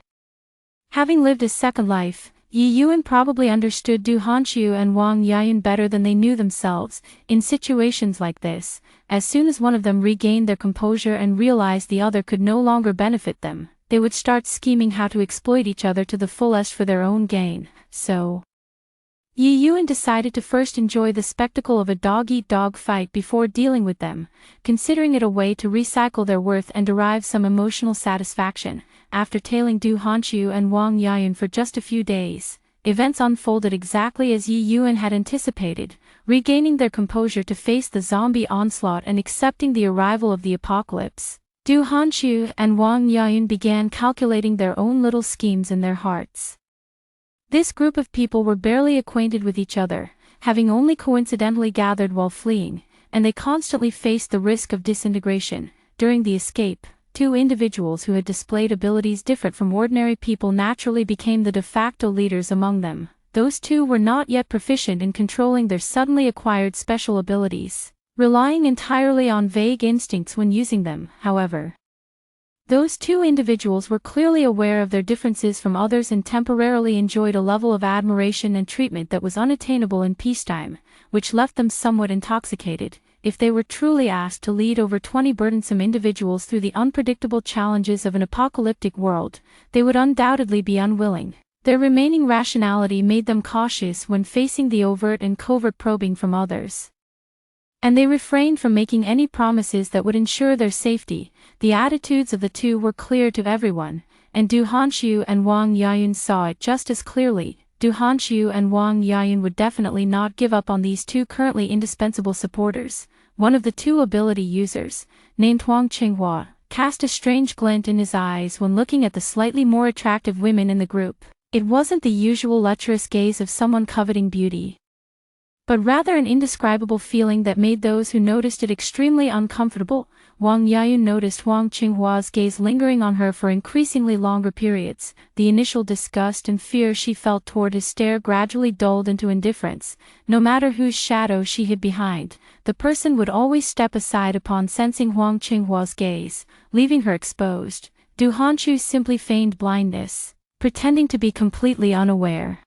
Having lived a second life, Yi Yuan probably understood Du Hanxiu and Wang Yayun better than they knew themselves. In situations like this, as soon as one of them regained their composure and realized the other could no longer benefit them, they would start scheming how to exploit each other to the fullest for their own gain. So, Yi Yuan decided to first enjoy the spectacle of a dog-eat-dog fight before dealing with them, considering it a way to recycle their worth and derive some emotional satisfaction. After tailing Du Hanxiu and Wang Yayun for just a few days, events unfolded exactly as Yi Yuan had anticipated. Regaining their composure to face the zombie onslaught and accepting the arrival of the apocalypse, Du Hanxiu and Wang Yayun began calculating their own little schemes in their hearts. This group of people were barely acquainted with each other, having only coincidentally gathered while fleeing, and they constantly faced the risk of disintegration. During the escape, two individuals who had displayed abilities different from ordinary people naturally became the de facto leaders among them. Those two were not yet proficient in controlling their suddenly acquired special abilities, relying entirely on vague instincts when using them. However, those two individuals were clearly aware of their differences from others and temporarily enjoyed a level of admiration and treatment that was unattainable in peacetime, which left them somewhat intoxicated. If they were truly asked to lead over 20 burdensome individuals through the unpredictable challenges of an apocalyptic world, they would undoubtedly be unwilling. Their remaining rationality made them cautious when facing the overt and covert probing from others, and they refrained from making any promises that would ensure their safety. The attitudes of the two were clear to everyone, and Du Hanxiu and Wang Yayun saw it just as clearly. Du Hanxiu and Wang Yayun would definitely not give up on these two currently indispensable supporters. One of the two ability users, named Huang Qinghua, cast a strange glint in his eyes when looking at the slightly more attractive women in the group. It wasn't the usual lecherous gaze of someone coveting beauty, but rather an indescribable feeling that made those who noticed it extremely uncomfortable. Wang Yayun noticed Huang Qinghua's gaze lingering on her for increasingly longer periods. The initial disgust and fear she felt toward his stare gradually dulled into indifference. No matter whose shadow she hid behind, the person would always step aside upon sensing Huang Qinghua's gaze, leaving her exposed. Du Hanxiu simply feigned blindness, pretending to be completely unaware.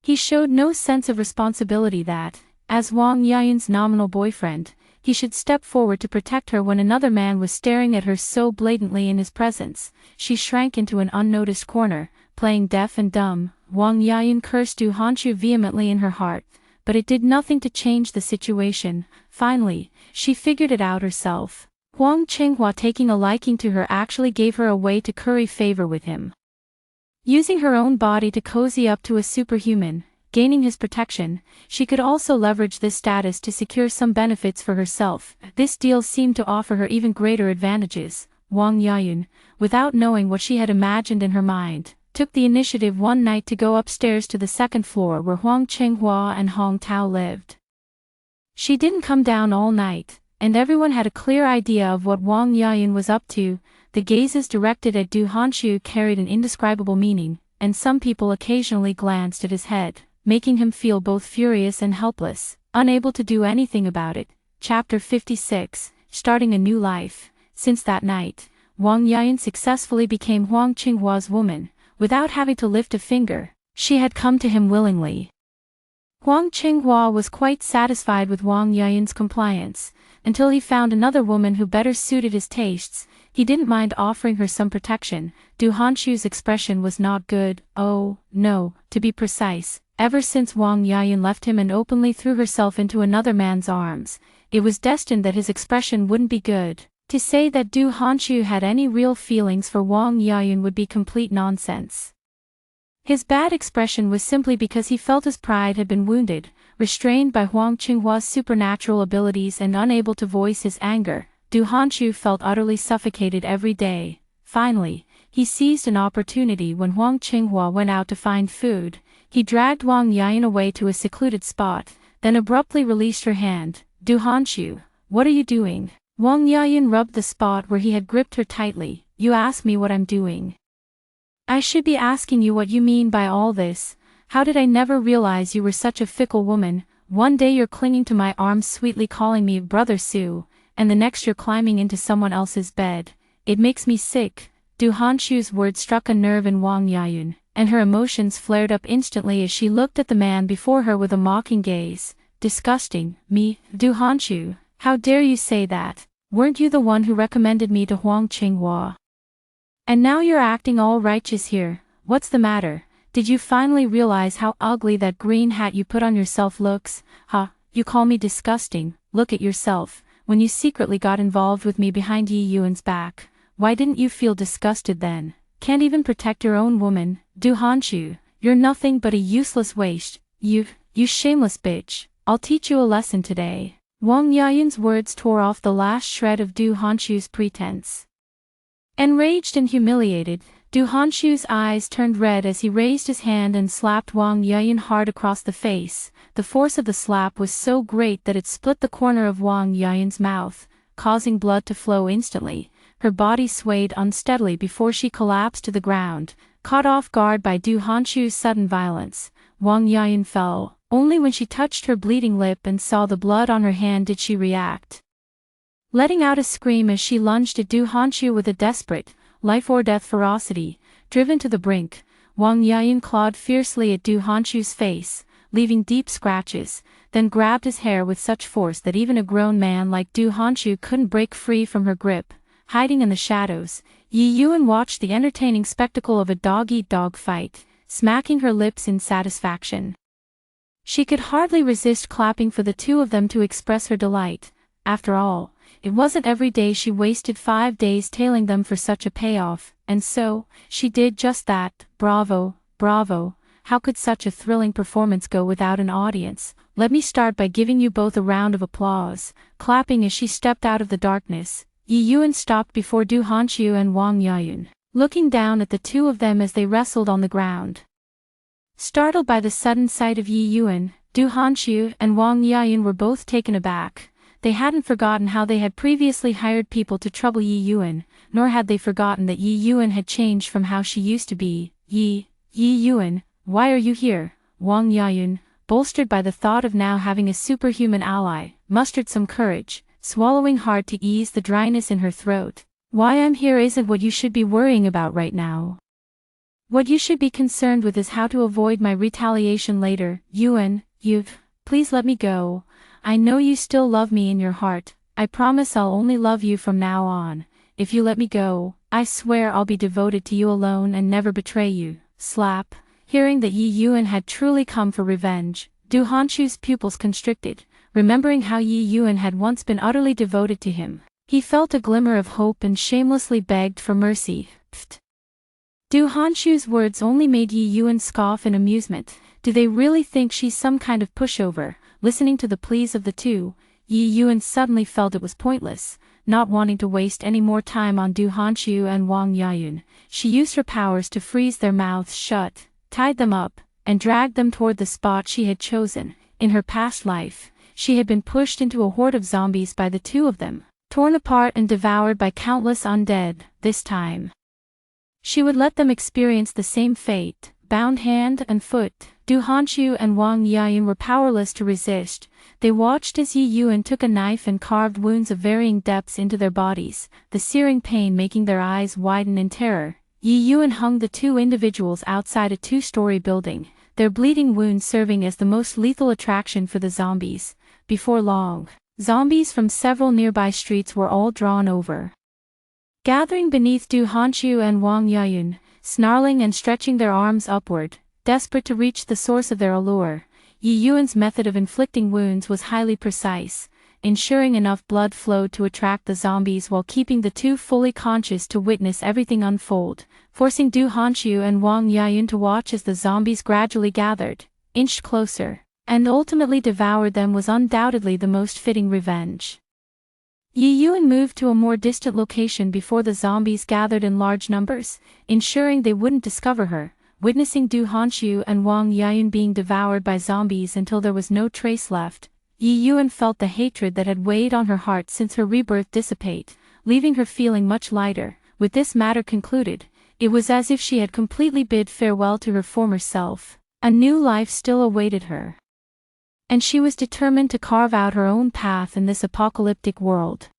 He showed no sense of responsibility that, as Wang Yayun's nominal boyfriend, he should step forward to protect her when another man was staring at her so blatantly in his presence. She shrank into an unnoticed corner, playing deaf and dumb. Wang Yayun cursed Du Hanxiu vehemently in her heart, but it did nothing to change the situation. Finally, she figured it out herself. Huang Qinghua taking a liking to her actually gave her a way to curry favor with him. Using her own body to cozy up to a superhuman, gaining his protection, she could also leverage this status to secure some benefits for herself. This deal seemed to offer her even greater advantages. Wang Yayun, without knowing what she had imagined in her mind, took the initiative one night to go upstairs to the second floor where Huang Qinghua and Hong Tao lived. She didn't come down all night, and everyone had a clear idea of what Wang Yayun was up to. The gazes directed at Du Hanxiu carried an indescribable meaning, and some people occasionally glanced at his head, making him feel both furious and helpless, unable to do anything about it. Chapter 56, Starting a New Life. Since that night, Wang Yayun successfully became Huang Qinghua's woman, without having to lift a finger. She had come to him willingly. Huang Qinghua was quite satisfied with Wang Yayun's compliance, until he found another woman who better suited his tastes. He didn't mind offering her some protection. Du Hanxiu's expression was not good. Oh, no, to be precise, ever since Wang Yayun left him and openly threw herself into another man's arms, it was destined that his expression wouldn't be good. To say that Du Hanxiu had any real feelings for Wang Yayun would be complete nonsense. His bad expression was simply because he felt his pride had been wounded, restrained by Huang Qinghua's supernatural abilities and unable to voice his anger. Du Hanxiu felt utterly suffocated every day. Finally, he seized an opportunity when Huang Qinghua went out to find food. He dragged Wang Yayun away to a secluded spot, then abruptly released her hand. Du Hanxiu, what are you doing? Wang Yayun rubbed the spot where he had gripped her tightly. You ask me what I'm doing. I should be asking you what you mean by all this. How did I never realize you were such a fickle woman? One day you're clinging to my arms sweetly calling me Brother Sue, and the next you're climbing into someone else's bed. It makes me sick. Du Hanxiu's words struck a nerve in Wang Yayun, and her emotions flared up instantly as she looked at the man before her with a mocking gaze. Disgusting, me, Du Hanxiu, how dare you say that? Weren't you the one who recommended me to Huang Qinghua? And now you're acting all righteous here. What's the matter? Did you finally realize how ugly that green hat you put on yourself looks? You call me disgusting. Look at yourself. When you secretly got involved with me behind Yi Yuan's back, why didn't you feel disgusted then? Can't even protect your own woman. Du Hanxiu, you're nothing but a useless waste. You shameless bitch. I'll teach you a lesson today. Wang Yayun's words tore off the last shred of Du Hanxiu's pretense. Enraged and humiliated, Du Hanxiu's eyes turned red as he raised his hand and slapped Wang Yayun hard across the face. The force of the slap was so great that it split the corner of Wang Yayun's mouth, causing blood to flow instantly. Her body swayed unsteadily before she collapsed to the ground. Caught off guard by Du Hanxiu's sudden violence, Wang Yayun fell. Only when she touched her bleeding lip and saw the blood on her hand did she react. Letting out a scream as she lunged at Du Hanxiu with a desperate, life-or-death ferocity, driven to the brink, Wang Yayun clawed fiercely at Du Hanxiu's face, leaving deep scratches, then grabbed his hair with such force that even a grown man like Du Hanxiu couldn't break free from her grip. Hiding in the shadows, Yi Yuan watched the entertaining spectacle of a dog-eat-dog fight, smacking her lips in satisfaction. She could hardly resist clapping for the two of them to express her delight. After all, it wasn't every day she wasted 5 days tailing them for such a payoff, and so, she did just that. Bravo, bravo. how could such a thrilling performance go without an audience? Let me start by giving you both a round of applause. Clapping as she stepped out of the darkness, Yi Yuan stopped before Du Hanqiu and Wang Yayun, looking down at the two of them as they wrestled on the ground. Startled by the sudden sight of Yi Yuan, Du Hanqiu and Wang Yayun were both taken aback. They hadn't forgotten how they had previously hired people to trouble Yi Yuan, nor had they forgotten that Yi Yuan had changed from how she used to be. Yi Yuan, why are you here? Wang Yayun, bolstered by the thought of now having a superhuman ally, mustered some courage, swallowing hard to ease the dryness in her throat. Why I'm here isn't what you should be worrying about right now. What you should be concerned with is how to avoid my retaliation later. Yuan, please let me go. I know you still love me in your heart. I promise I'll only love you from now on. If you let me go, I swear I'll be devoted to you alone and never betray you. Slap. Hearing that Yi Yuan had truly come for revenge, Du Hanqiu's pupils constricted, remembering how Yi Yuan had once been utterly devoted to him. He felt a glimmer of hope and shamelessly begged for mercy. Pfft. Du Hanqiu's words only made Yi Yuan scoff in amusement. Do they really think she's some kind of pushover? Listening to the pleas of the two, Yi Yuan suddenly felt it was pointless. Not wanting to waste any more time on Du Hanqiu and Wang Yayun, she used her powers to freeze their mouths shut, tied them up, and dragged them toward the spot she had chosen. In her past life, she had been pushed into a horde of zombies by the two of them, torn apart and devoured by countless undead. This time, she would let them experience the same fate, bound hand and foot. Du Hanqiu and Wang Yayun were powerless to resist. They watched as Yi Yuan took a knife and carved wounds of varying depths into their bodies, the searing pain making their eyes widen in terror. Yi Yuan hung the two individuals outside a two-story building, their bleeding wounds serving as the most lethal attraction for the zombies. Before long, zombies from several nearby streets were all drawn over, gathering beneath Du Hanqiu and Wang Yayun, snarling and stretching their arms upward, desperate to reach the source of their allure. Yi Yuan's method of inflicting wounds was highly precise, ensuring enough blood flowed to attract the zombies while keeping the two fully conscious to witness everything unfold, forcing Du Hanqiu and Wang Yayun to watch as the zombies gradually gathered, inched closer, and ultimately devoured them was undoubtedly the most fitting revenge. Yi Yuan moved to a more distant location before the zombies gathered in large numbers, ensuring they wouldn't discover her. Witnessing Du Hanqiu and Wang Yayun being devoured by zombies until there was no trace left, Yi Yuan felt the hatred that had weighed on her heart since her rebirth dissipate, leaving her feeling much lighter. With this matter concluded, it was as if she had completely bid farewell to her former self. A new life still awaited her, and she was determined to carve out her own path in this apocalyptic world.